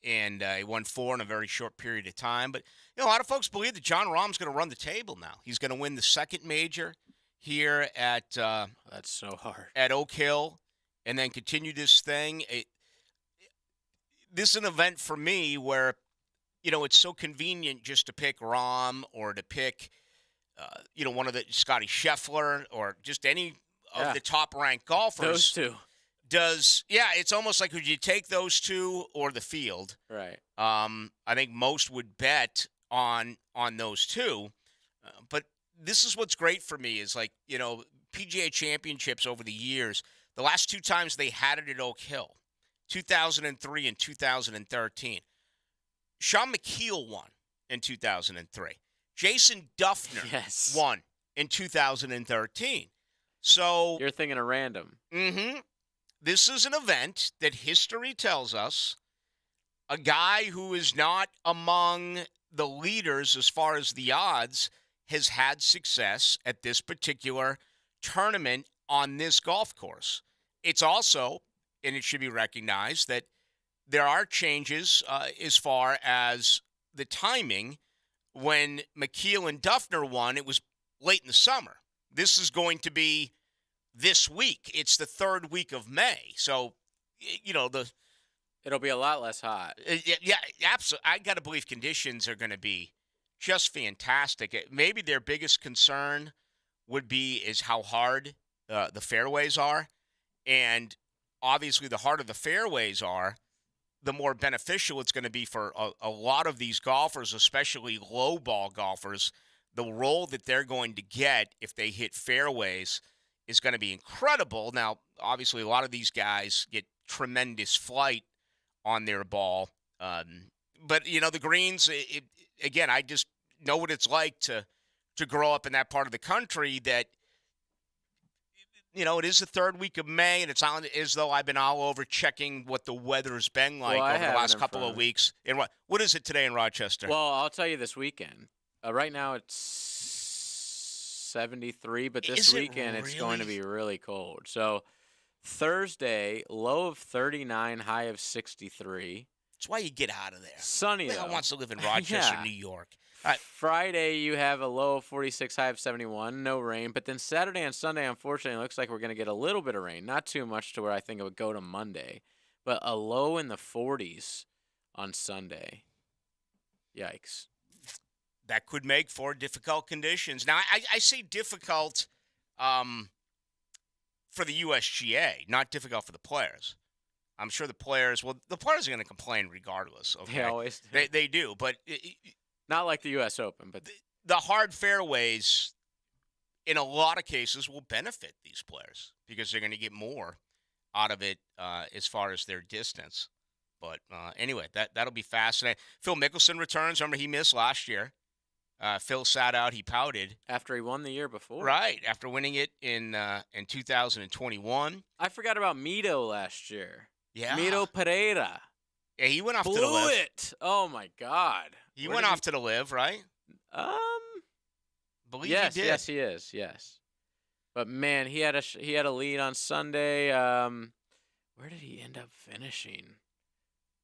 and he won 4 in a very short period of time. But a lot of folks believe that Jon Rahm's going to run the table now. He's going to win the 2nd major here at that's so hard at Oak Hill, and then continue this thing. This is an event for me where, it's so convenient just to pick Rahm or to pick, one of the Scotty Scheffler or just any of the top-ranked golfers. Those 2. It's almost like, would you take those 2 or the field? Right. I think most would bet on those 2. But this is what's great for me is PGA Championships over the years, the last 2 times they had it at Oak Hill, 2003 and 2013. Sean McKeel won in 2003. Jason Duffner won in 2013. So You're thinking of random. This is an event that history tells us a guy who is not among the leaders as far as the odds has had success at this particular tournament on this golf course. It's also, and it should be recognized, that there are changes as far as the timing. When McKeel and Duffner won, it was late in the summer. This is going to be this week. It's the third week of May. So, it'll be a lot less hot. Yeah, absolutely. I got to believe conditions are going to be just fantastic. Maybe their biggest concern would be is how hard the fairways are. And obviously, the harder the fairways are, the more beneficial it's going to be for a lot of these golfers, especially low ball golfers. The roll that they're going to get if they hit fairways is going to be incredible. Now, obviously, a lot of these guys get tremendous flight on their ball. But, the greens, again, I just know what it's like to grow up in that part of the country that, it is the third week of May, and it's not as though I've been all over checking what the weather's been like over the last couple of weeks. What is it today in Rochester? Well, I'll tell you this weekend. Right now it's 73, but this weekend it's going to be really cold. So Thursday, low of 39, high of 63. That's why you get out of there. Sunny, though. Who the hell wants to live in Rochester, New York? Friday, you have a low of 46, high of 71, no rain. But then Saturday and Sunday, unfortunately, it looks like we're going to get a little bit of rain. Not too much to where I think it would go to Monday, but a low in the 40s on Sunday. Yikes. That could make for difficult conditions. Now, I say difficult for the USGA, not difficult for the players. I'm sure the players are going to complain regardless. Okay? They always do. They do, but not like the U.S. Open, but the hard fairways, in a lot of cases, will benefit these players because they're going to get more out of it as far as their distance. But anyway, that'll be fascinating. Phil Mickelson returns. Remember, he missed last year. Phil sat out. He pouted after he won the year before. Right, after winning it in 2021. I forgot about Mito last year. Yeah, Mito Pereira. Yeah, he went off Blew to the live. it. Oh my God. He went off to the live, right? Believe yes, he did. Yes, he is. Yes, but man, he had a lead on Sunday. Where did he end up finishing?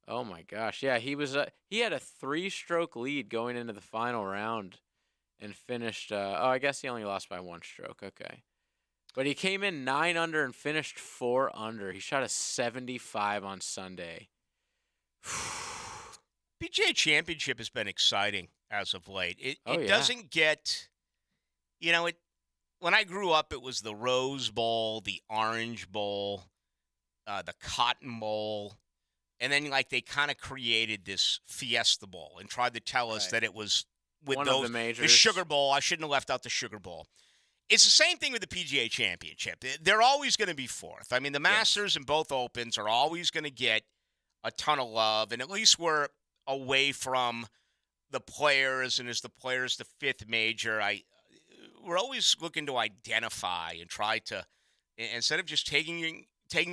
Oh my gosh, yeah, he had a 3-stroke lead going into the final round, and finished. I guess he only lost by 1 stroke. Okay, but he came in 9 under and finished 4 under. He shot a 75 on Sunday. PGA Championship has been exciting as of late. It yeah. doesn't get, when I grew up, it was the Rose Bowl, the Orange Bowl, the Cotton Bowl. And then, they kind of created this Fiesta Bowl and tried to tell us that it was with one of the majors. The Sugar Bowl. I shouldn't have left out the Sugar Bowl. It's the same thing with the PGA Championship. They're always going to be fourth. I mean, the Masters and both Opens are always going to get a ton of love, and at least we're away from the players, and as the players, the fifth major, we're always looking to identify and try to, instead of just taking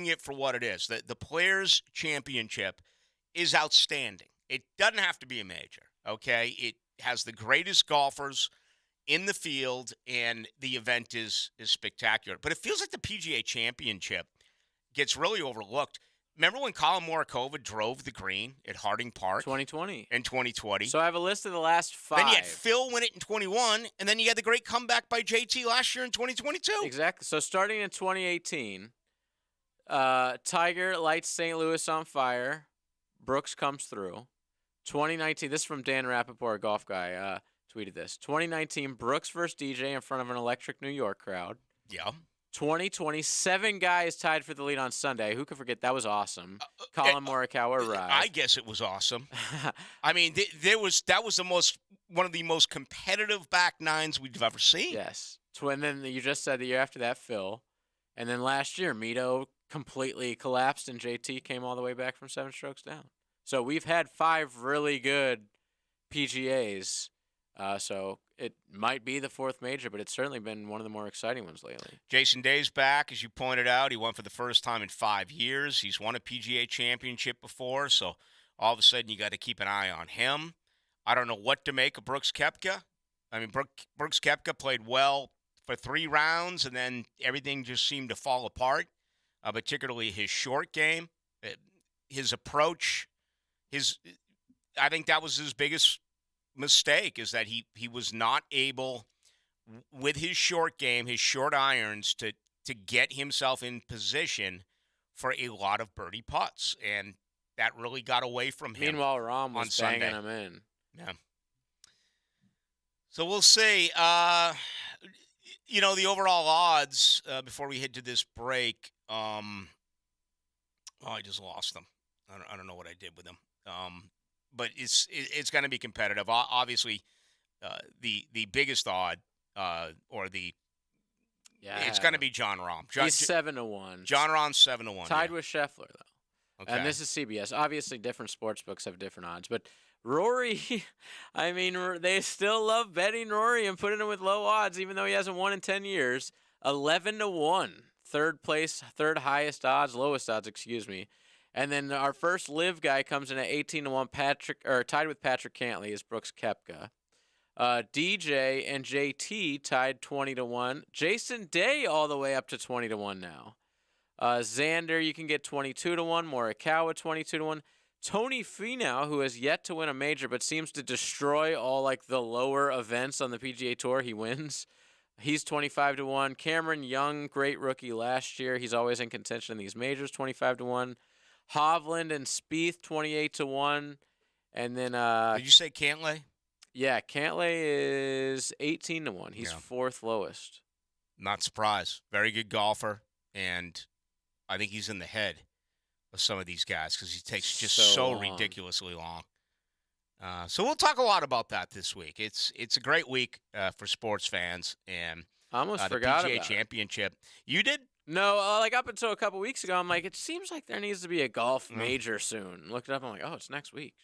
it for what it is. The Players' Championship is outstanding. It doesn't have to be a major, okay? It has the greatest golfers in the field, and the event is spectacular. But it feels like the PGA Championship gets really overlooked. Remember when Colin Morikawa drove the green at Harding Park? 2020. In 2020. So I have a list of the last 5. Then you had Phil win it in 21, and then you had the great comeback by JT last year in 2022. Exactly. So starting in 2018, Tiger lights St. Louis on fire. Brooks comes through. 2019, this is from Dan Rappaport, golf guy, tweeted this. 2019, Brooks versus DJ in front of an electric New York crowd. Yeah. 2020, 7 guys tied for the lead on Sunday. Who could forget? That was awesome. Colin Morikawa arrived. I guess it was awesome. I mean, that was one of the most competitive back nines we've ever seen. Yes. And then you just said the year after that, Phil. And then last year, Mito completely collapsed, and JT came all the way back from 7 strokes down. So we've had 5 really good PGAs So it might be the fourth major, but it's certainly been one of the more exciting ones lately. Jason Day's back, as you pointed out. He won for the first time in 5 years. He's won a PGA championship before, so all of a sudden you got to keep an eye on him. I don't know what to make of Brooks Koepka. I mean, Brooks Koepka played well for 3 rounds, and then everything just seemed to fall apart, particularly his short game, his approach. I think that was his biggest mistake, is that he was not able, with his short game, his short irons, to get himself in position for a lot of birdie putts, and that really got away from him. Meanwhile, Rahm was on banging Sunday. him in. Yeah. So we'll see. The overall odds, before we head to this break, I just lost them. I don't know what I did with them. But it's going to be competitive. Obviously, the biggest odd, it's going to be John Rahm. He's 7-1. John Rahm's 7-1. Tied with Scheffler, though. Okay. And this is CBS. Obviously, different sports books have different odds. But Rory, I mean, they still love betting Rory and putting him with low odds, even though he hasn't won in 10 years. 11-1. Third place, third highest odds, lowest odds, excuse me. And then our first live guy comes in at 18-1. Tied with Patrick Cantley is Brooks Koepka. DJ and JT tied 20-1. Jason Day all the way up to 20-1 now. Xander, you can get 22-1. Morikawa 22-1. Tony Finau, who has yet to win a major but seems to destroy all like the lower events on the PGA Tour, he wins. He's 25-1. Cameron Young, great rookie last year. He's always in contention in these majors, 25-1. Hovland and Spieth, 28-1. And then did you say Cantlay? Yeah, Cantlay is 18-1. He's fourth lowest. Not surprised. Very good golfer, and I think he's in the head of some of these guys because he takes just so ridiculously long. So we'll talk a lot about that this week. It's a great week for sports fans, and I almost the forgot PGA about Championship. You did? No, like up until a couple weeks ago, I'm like, it seems like there needs to be a golf major soon. Looked it up, I'm like, oh, it's next week.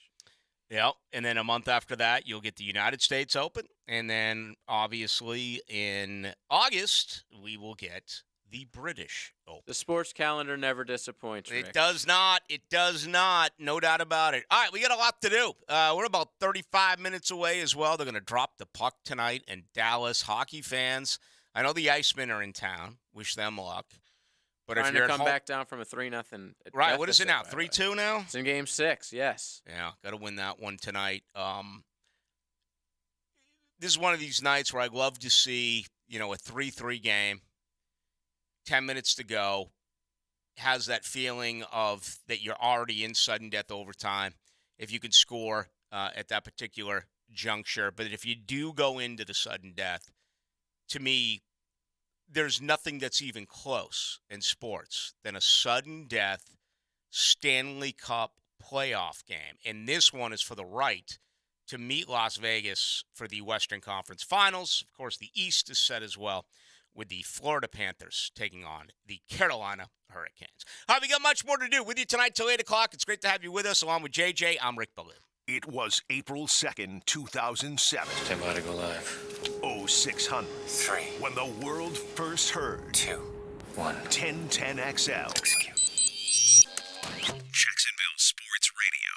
Yep, and then a month after that, you'll get the United States Open, and then obviously in August, we will get the British Open. The sports calendar never disappoints, Rick. It does not. It does not. No doubt about it. All right, we got a lot to do. We're about 35 minutes away as well. They're going to drop the puck tonight, and Dallas hockey fans, I know the Icemen are in town. Wish them luck. But Trying if you're to at come home, back down from a 3-0. right? What is it now? 3-2 now? It's in Game 6. Yes. Yeah, got to win that one tonight. This is one of these nights where I'd love to see, a 3-3 game. 10 minutes to go. Has that feeling of that you're already in sudden death overtime if you can score at that particular juncture. But if you do go into the sudden death, to me, there's nothing that's even close in sports than a sudden death Stanley Cup playoff game. And this one is for the right to meet Las Vegas for the Western Conference Finals. Of course, the East is set as well, with the Florida Panthers taking on the Carolina Hurricanes. All right, we got much more to do with you tonight till 8 o'clock. It's great to have you with us. Along with JJ, I'm Rick Ballou. It was April 2nd, 2007. Stand by to go live. 0600. 3. When the world first heard. 2. 1. 1010XL. Execute. Jacksonville Sports Radio.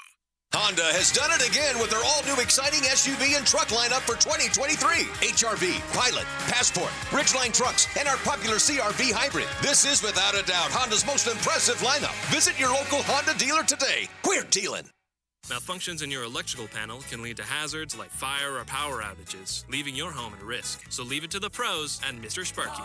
Honda has done it again with their all-new exciting SUV and truck lineup for 2023. HRV, Pilot, Passport, Ridgeline trucks, and our popular CRV Hybrid. This is without a doubt Honda's most impressive lineup. Visit your local Honda dealer today. We're dealing. Malfunctions in your electrical panel can lead to hazards like fire or power outages, leaving your home at risk. So leave it to the pros and Mr. Sparky.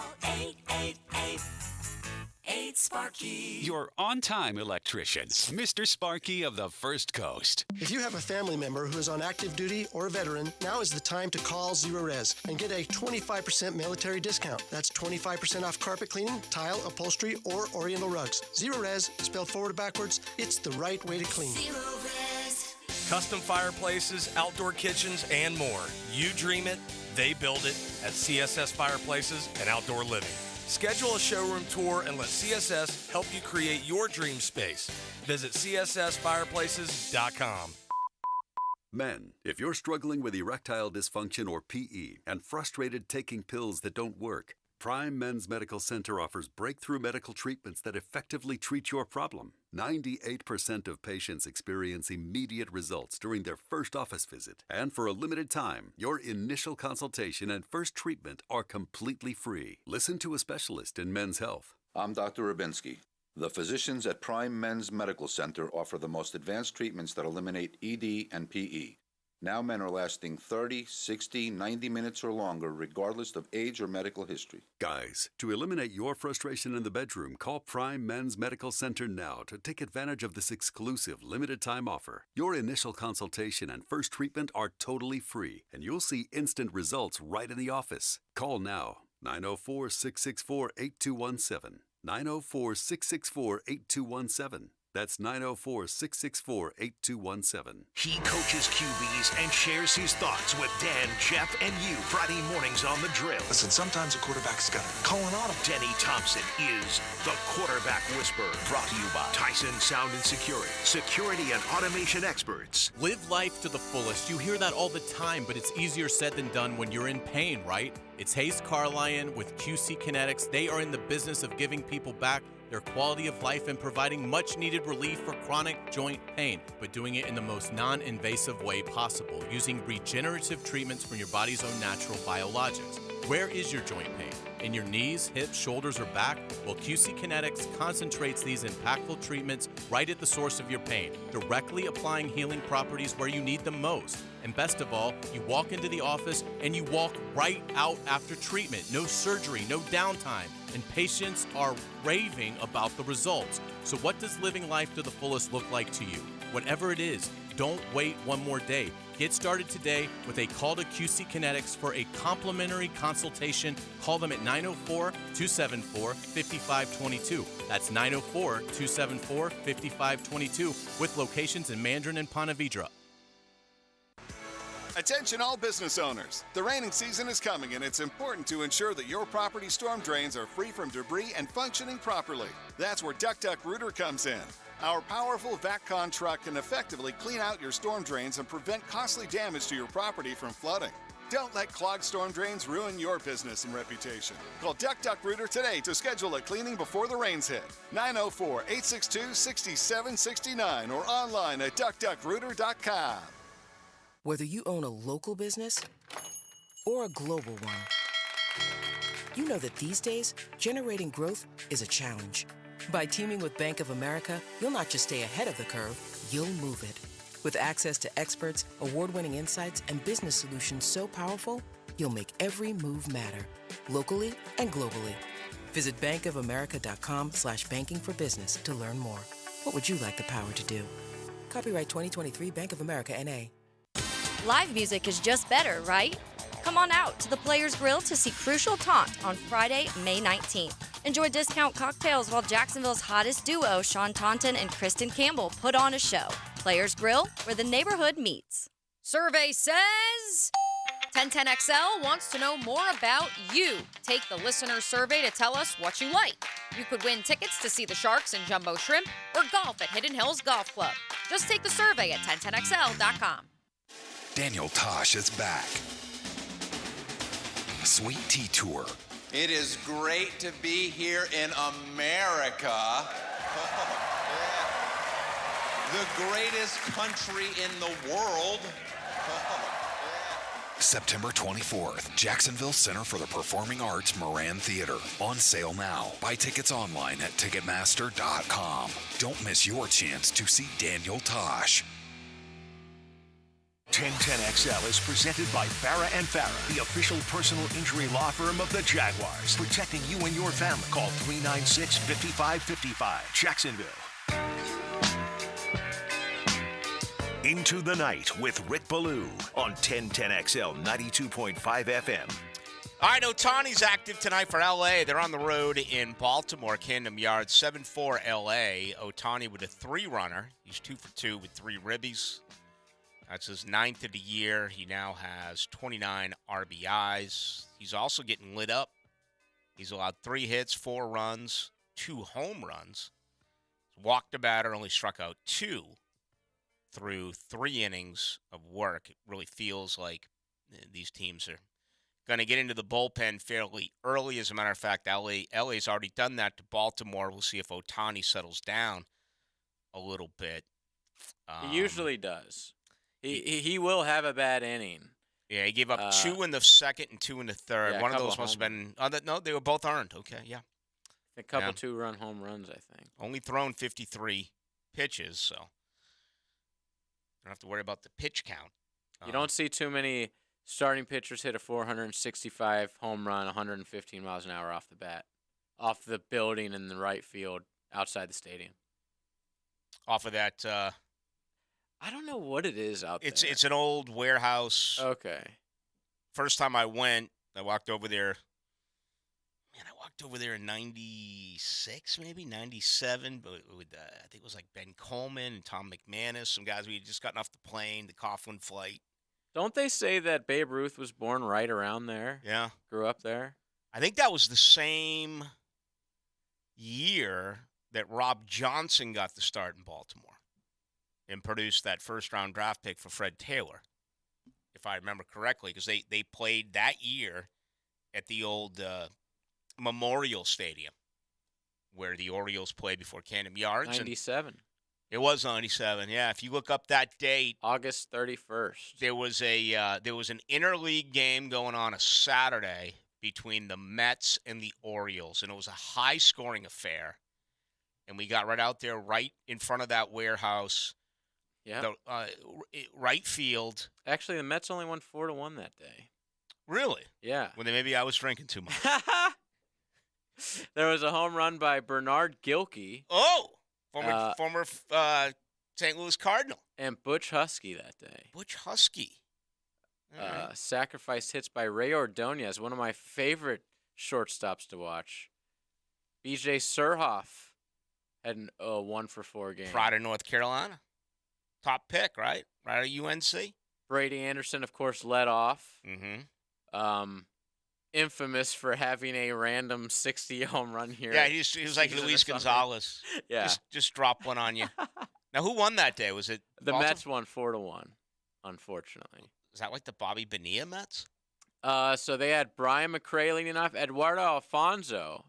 888-8-SPARKY. Your on-time electrician, Mr. Sparky of the First Coast. If you have a family member who is on active duty or a veteran, now is the time to call Zero Res and get a 25% military discount. That's 25% off carpet cleaning, tile, upholstery, or oriental rugs. Zero Res, spelled forward or backwards, it's the right way to clean. Zero Res. Custom fireplaces, outdoor kitchens, and more. You dream it, they build it at CSS Fireplaces and Outdoor Living. Schedule a showroom tour and let CSS help you create your dream space. Visit CSSFireplaces.com. Men, if you're struggling with erectile dysfunction or PE and frustrated taking pills that don't work, Prime Men's Medical Center offers breakthrough medical treatments that effectively treat your problem. 98% of patients experience immediate results during their first office visit. And for a limited time, your initial consultation and first treatment are completely free. Listen to a specialist in men's health. I'm Dr. Rubinsky. The physicians at Prime Men's Medical Center offer the most advanced treatments that eliminate ED and PE. Now men are lasting 30, 60, 90 minutes or longer, regardless of age or medical history. Guys, to eliminate your frustration in the bedroom, call Prime Men's Medical Center now to take advantage of this exclusive limited-time offer. Your initial consultation and first treatment are totally free, and you'll see instant results right in the office. Call now, 904-664-8217. 904-664-8217. That's 904-664-8217. He coaches QBs and shares his thoughts with Dan, Jeff, and you Friday mornings on The Drill. Listen, sometimes a quarterback's got to call an audible. Denny Thompson is the Quarterback Whisperer. Brought to you by Tyson Sound and Security and automation experts. Live life to the fullest. You hear that all the time, but it's easier said than done when you're in pain, right? It's Hayes Carlion with QC Kinetics. They are in the business of giving people back their quality of life and providing much-needed relief for chronic joint pain, but doing it in the most non-invasive way possible, using regenerative treatments from your body's own natural biologics. Where is your joint pain? In your knees, hips, shoulders, or back? Well, QC Kinetics concentrates these impactful treatments right at the source of your pain, directly applying healing properties where you need them most. And best of all, you walk into the office and you walk right out after treatment. No surgery, no downtime. And patients are raving about the results. So what does living life to the fullest look like to you? Whatever it is, don't wait one more day. Get started today with a call to QC Kinetics for a complimentary consultation. Call them at 904-274-5522. That's 904-274-5522 with locations in Mandarin and Ponte Vedra. Attention all business owners. The raining season is coming and it's important to ensure that your property storm drains are free from debris and functioning properly. That's where Duck Duck Rooter comes in. Our powerful VACCON truck can effectively clean out your storm drains and prevent costly damage to your property from flooding. Don't let clogged storm drains ruin your business and reputation. Call Duck Duck Rooter today to schedule a cleaning before the rains hit. 904-862-6769 or online at duckduckrooter.com. Whether you own a local business or a global one, you know that these days, generating growth is a challenge. By teaming with Bank of America, you'll not just stay ahead of the curve, you'll move it. With access to experts, award-winning insights, and business solutions so powerful, you'll make every move matter, locally and globally. Visit bankofamerica.com/banking for business to learn more. What would you like the power to do? Copyright 2023 Bank of America, N.A. Live music is just better, right? Come on out to the Players Grill to see Crucial Taunt on Friday, May 19th. Enjoy discount cocktails while Jacksonville's hottest duo, Sean Taunton and Kristen Campbell, put on a show. Players Grill, where the neighborhood meets. Survey says 1010XL wants to know more about you. Take the listener survey to tell us what you like. You could win tickets to see the Sharks and Jumbo Shrimp or golf at Hidden Hills Golf Club. Just take the survey at 1010XL.com. Daniel Tosh is back. Sweet Tea Tour. It is great to be here in America. The greatest country in the world. September 24th, Jacksonville Center for the Performing Arts Moran Theater. On sale now. Buy tickets online at Ticketmaster.com. Don't miss your chance to see Daniel Tosh. 1010XL is presented by Farah & Farah, the official personal injury law firm of the Jaguars, protecting you and your family. Call 396-5555, Jacksonville. Into the Night with Rick Ballou on 1010XL 92.5 FM. All right, Ohtani's active tonight for L.A. They're on the road in Baltimore, Camden Yards, 7-4 L.A. Ohtani with a 3-runner. He's 2 for 2 with 3 ribbies. That's his 9th of the year. He now has 29 RBIs. He's also getting lit up. He's allowed 3 hits, 4 runs, 2 home runs. He's walked a batter, only struck out 2. through 3 innings of work. It really feels like these teams are going to get into the bullpen fairly early. As a matter of fact, LA's already done that to Baltimore. We'll see if Ohtani settles down a little bit. He usually does. He will have a bad inning. Yeah, he gave up 2 in the second and 2 in the third. Yeah, One of those must have been no, they were both earned. Okay, yeah. A couple 2-run home runs, I think. Only thrown 53 pitches, so don't have to worry about the pitch count. You don't see too many starting pitchers hit a 465 home run, 115 miles an hour off the bat, off the building in the right field outside the stadium. Off of that, I don't know what it is out there. It's an old warehouse. Okay. First time I went, I walked over there. Man, I walked over there in 96, maybe 97. But with I think it was like Ben Coleman and Tom McManus, some guys we had just gotten off the plane, the Coughlin flight. Don't they say that Babe Ruth was born right around there? Yeah. Grew up there? I think that was the same year that Rob Johnson got the start in Baltimore and produced that first-round draft pick for Fred Taylor, if I remember correctly, because they played that year at the old Memorial Stadium where the Orioles played before Camden Yards. 97. It was 97, yeah. If you look up that date, August 31st. There was an interleague game going on a Saturday between the Mets and the Orioles, and it was a high-scoring affair. And we got right out there, right in front of that warehouse. Yeah. Right field. Actually, the Mets only won 4-1 that day. Really? Yeah. Well, then maybe I was drinking too much. There was a home run by Bernard Gilkey. Oh, former St. Louis Cardinal. And Butch Husky that day. Butch Husky. Right. Sacrifice hits by Ray Ordonez, one of my favorite shortstops to watch. B.J. Surhoff had an 1-for-4 game. Pride of North Carolina. Top pick, right? Right at UNC. Brady Anderson, of course, led off. Mm-hmm. Infamous for having a random 60 home run here. Yeah, he was like Luis Gonzalez. Yeah. Just drop one on you. Now, who won that day? Was it the Baltimore? Mets won 4-1, unfortunately. Is that like the Bobby Bonilla Mets? So they had Brian McRae leading off, Edgardo Alfonso,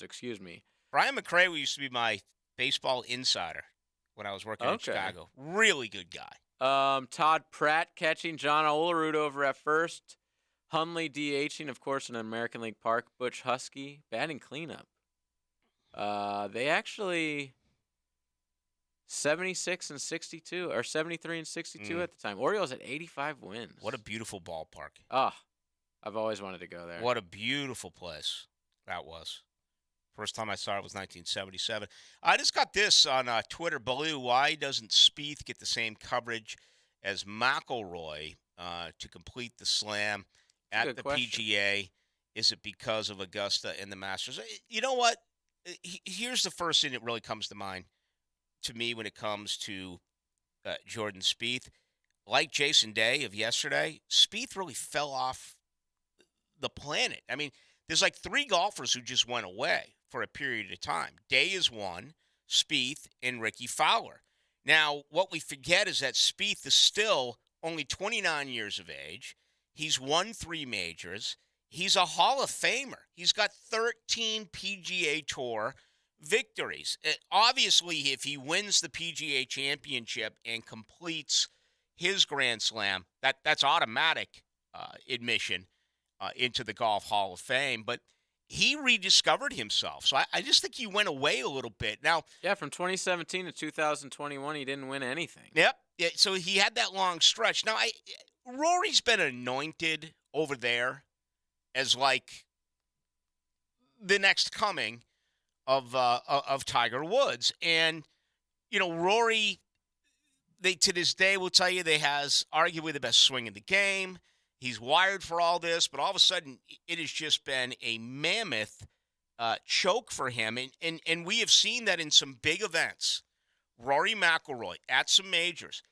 excuse me. Brian McRae used to be my baseball insider when I was working in Chicago. Really good guy. Todd Pratt catching, John Olerud over at first, Hundley DHing, of course, in American League Park, Butch Husky batting cleanup. They actually 76 and 62, or 73 and 62 at the time. Orioles had 85 wins. What a beautiful ballpark. I've always wanted to go there. What a beautiful place that was. First time I saw it was 1977. I just got this on Twitter, Ballou. Why doesn't Spieth get the same coverage as McIlroy to complete the slam at the PGA? Is it because of Augusta and the Masters? You know what? Here's the first thing that really comes to mind to me when it comes to Jordan Spieth. Like Jason Day of yesterday, Spieth really fell off the planet. I mean, there's like 3 golfers who just went away for a period of time. Day is one, Spieth, and Ricky Fowler. Now, what we forget is that Spieth is still only 29 years of age. He's won 3 majors. He's a Hall of Famer. He's got 13 PGA Tour victories. Obviously, if he wins the PGA Championship and completes his Grand Slam, that's automatic admission into the Golf Hall of Fame. But he rediscovered himself. So I just think he went away a little bit. Now, yeah, from 2017 to 2021, he didn't win anything. Yep. Yeah, so he had that long stretch. Now, Rory's been anointed over there as like the next coming of Tiger Woods. And, you know, Rory, they to this day will tell you they has arguably the best swing in the game. He's wired for all this, but all of a sudden it has just been a mammoth choke for him. And we have seen that in some big events. Rory McIlroy at some majors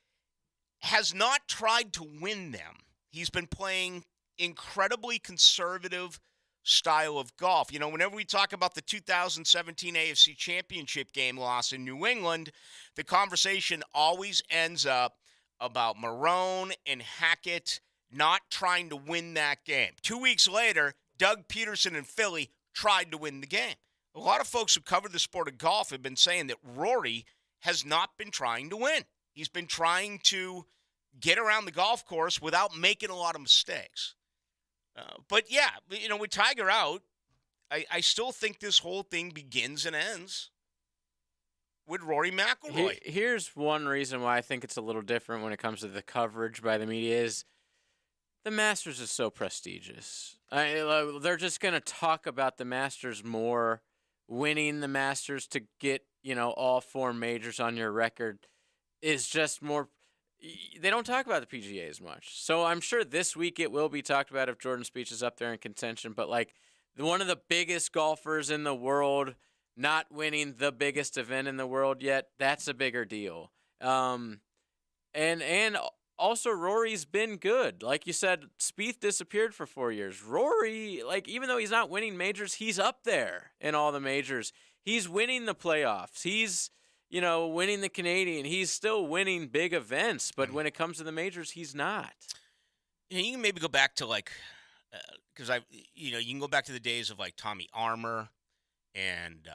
has not tried to win them. He's been playing incredibly conservative style of golf. You know, whenever we talk about the 2017 AFC Championship game loss in New England, the conversation always ends up about Marrone and Hackett not trying to win that game. 2 weeks later, Doug Peterson and Philly tried to win the game. A lot of folks who cover the sport of golf have been saying that Rory has not been trying to win. He's been trying to get around the golf course without making a lot of mistakes. But, yeah, you know, with Tiger out, I still think this whole thing begins and ends with Rory McIlroy. Here's one reason why I think it's a little different when it comes to the coverage by the media is the Masters is so prestigious. They're just going to talk about the Masters more. Winning the Masters to get, you know, all 4 majors on your record is just more. They don't talk about the PGA as much. So I'm sure this week it will be talked about if Jordan Spieth is up there in contention. But, like, one of the biggest golfers in the world not winning the biggest event in the world yet, that's a bigger deal. And also Rory's been good. Like you said, Spieth disappeared for 4 years. Rory, like, even though he's not winning majors, he's up there in all the majors. He's winning the playoffs. He's, you know, winning the Canadian. He's still winning big events, but when it comes to the majors, he's not. You can maybe go back to, like, because you can go back to the days of, like, Tommy Armour and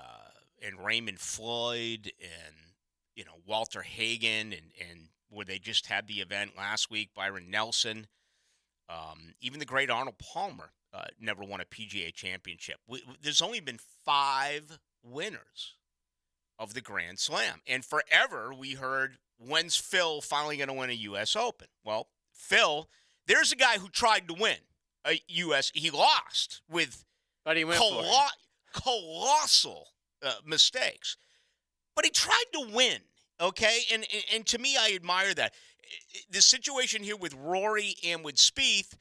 Raymond Floyd and, you know, Walter Hagen and where they just had the event last week, Byron Nelson. Even the great Arnold Palmer never won a PGA championship. There's only been 5 winners of the Grand Slam. And forever we heard, when's Phil finally going to win a U.S. Open? Well, Phil, there's a guy who tried to win a U.S. He lost with but he went colossal mistakes. But he tried to win. Okay, and to me, I admire that. The situation here with Rory and with Spieth,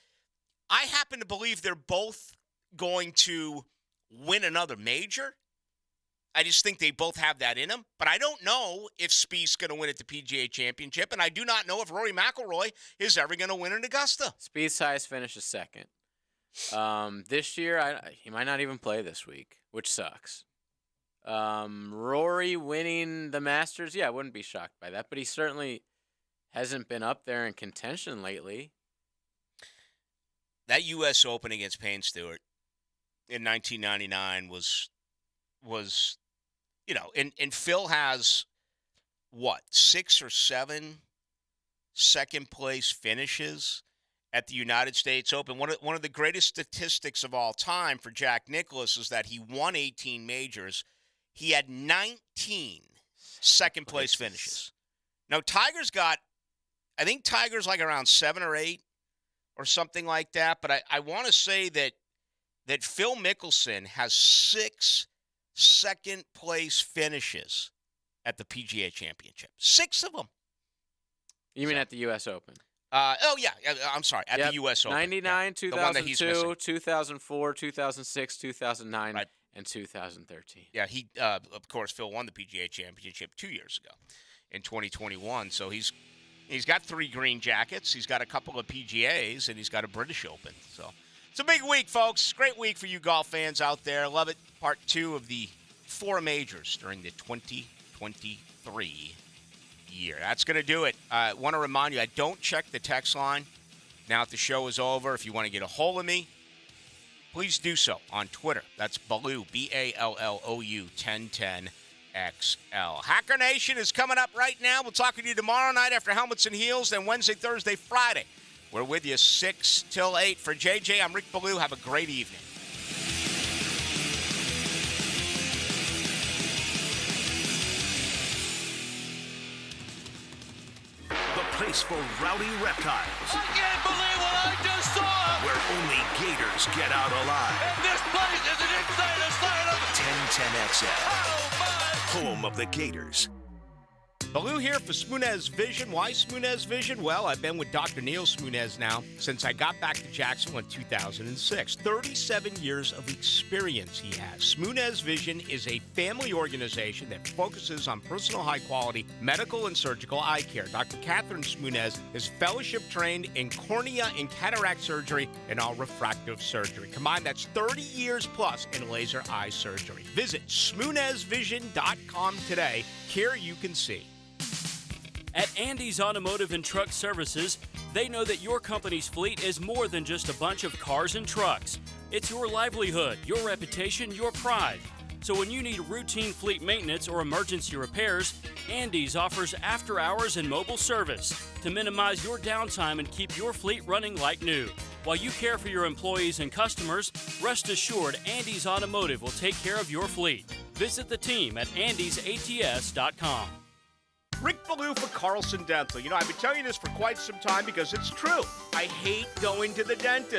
I happen to believe they're both going to win another major. I just think they both have that in them. But I don't know if Spieth's going to win at the PGA Championship, and I do not know if Rory McIlroy is ever going to win at Augusta. Spieth's highest finish is second. This year, he might not even play this week, which sucks. Rory winning the Masters, yeah, I wouldn't be shocked by that, but he certainly hasn't been up there in contention lately. That U.S. Open against Payne Stewart in 1999 was, you know, and Phil has, 6 or 7 second-place finishes at the United States Open. One of the greatest statistics of all time for Jack Nicklaus is that he won 18 majors. He had 19 second-place finishes. Now, Tiger's got, I think Tiger's like around 7 or 8 or something like that. But I want to say that Phil Mickelson has 6 second-place finishes at the PGA Championship. 6 of them. You mean at the U.S. Open? I'm sorry, at the U.S. Open. 99, 2002, 2004, 2006, 2009. Right. And 2013. Yeah, he, of course, Phil won the PGA Championship 2 years ago in 2021. So he's got 3 green jackets. He's got a couple of PGAs, and he's got a British Open. So it's a big week, folks. Great week for you golf fans out there. Love it. Part 2 of the 4 majors during the 2023 year. That's going to do it. I want to remind you, I don't check the text line now that the show is over. If you want to get a hold of me, please do so on Twitter. That's Ballou, Ballou 1010XL. Hacker Nation is coming up right now. We'll talk with you tomorrow night after Helmets and Heels, then Wednesday, Thursday, Friday. We're with you 6 till 8. For JJ, I'm Rick Ballou. Have a great evening. The place for rowdy reptiles. I can't believe what I just saw! Where only gators get out alive. And this place is an inside asylum! 1010XL. Home of the Gators. Ballou here for Smoonez Vision. Why Smoonez Vision? Well, I've been with Dr. Neil Smoonez now since I got back to Jacksonville in 2006. 37 years of experience he has. Smoonez Vision is a family organization that focuses on personal high-quality medical and surgical eye care. Dr. Catherine Smoonez is fellowship-trained in cornea and cataract surgery and all refractive surgery. Combined, that's 30 years plus in laser eye surgery. Visit SmoonezVision.com today. Care you can see. At Andy's Automotive and Truck Services, they know that your company's fleet is more than just a bunch of cars and trucks. It's your livelihood, your reputation, your pride. So when you need routine fleet maintenance or emergency repairs, Andy's offers after-hours and mobile service to minimize your downtime and keep your fleet running like new. While you care for your employees and customers, rest assured Andy's Automotive will take care of your fleet. Visit the team at andysats.com. Rick Ballou for Carlson Dental. You know, I've been telling you this for quite some time because it's true. I hate going to the dentist.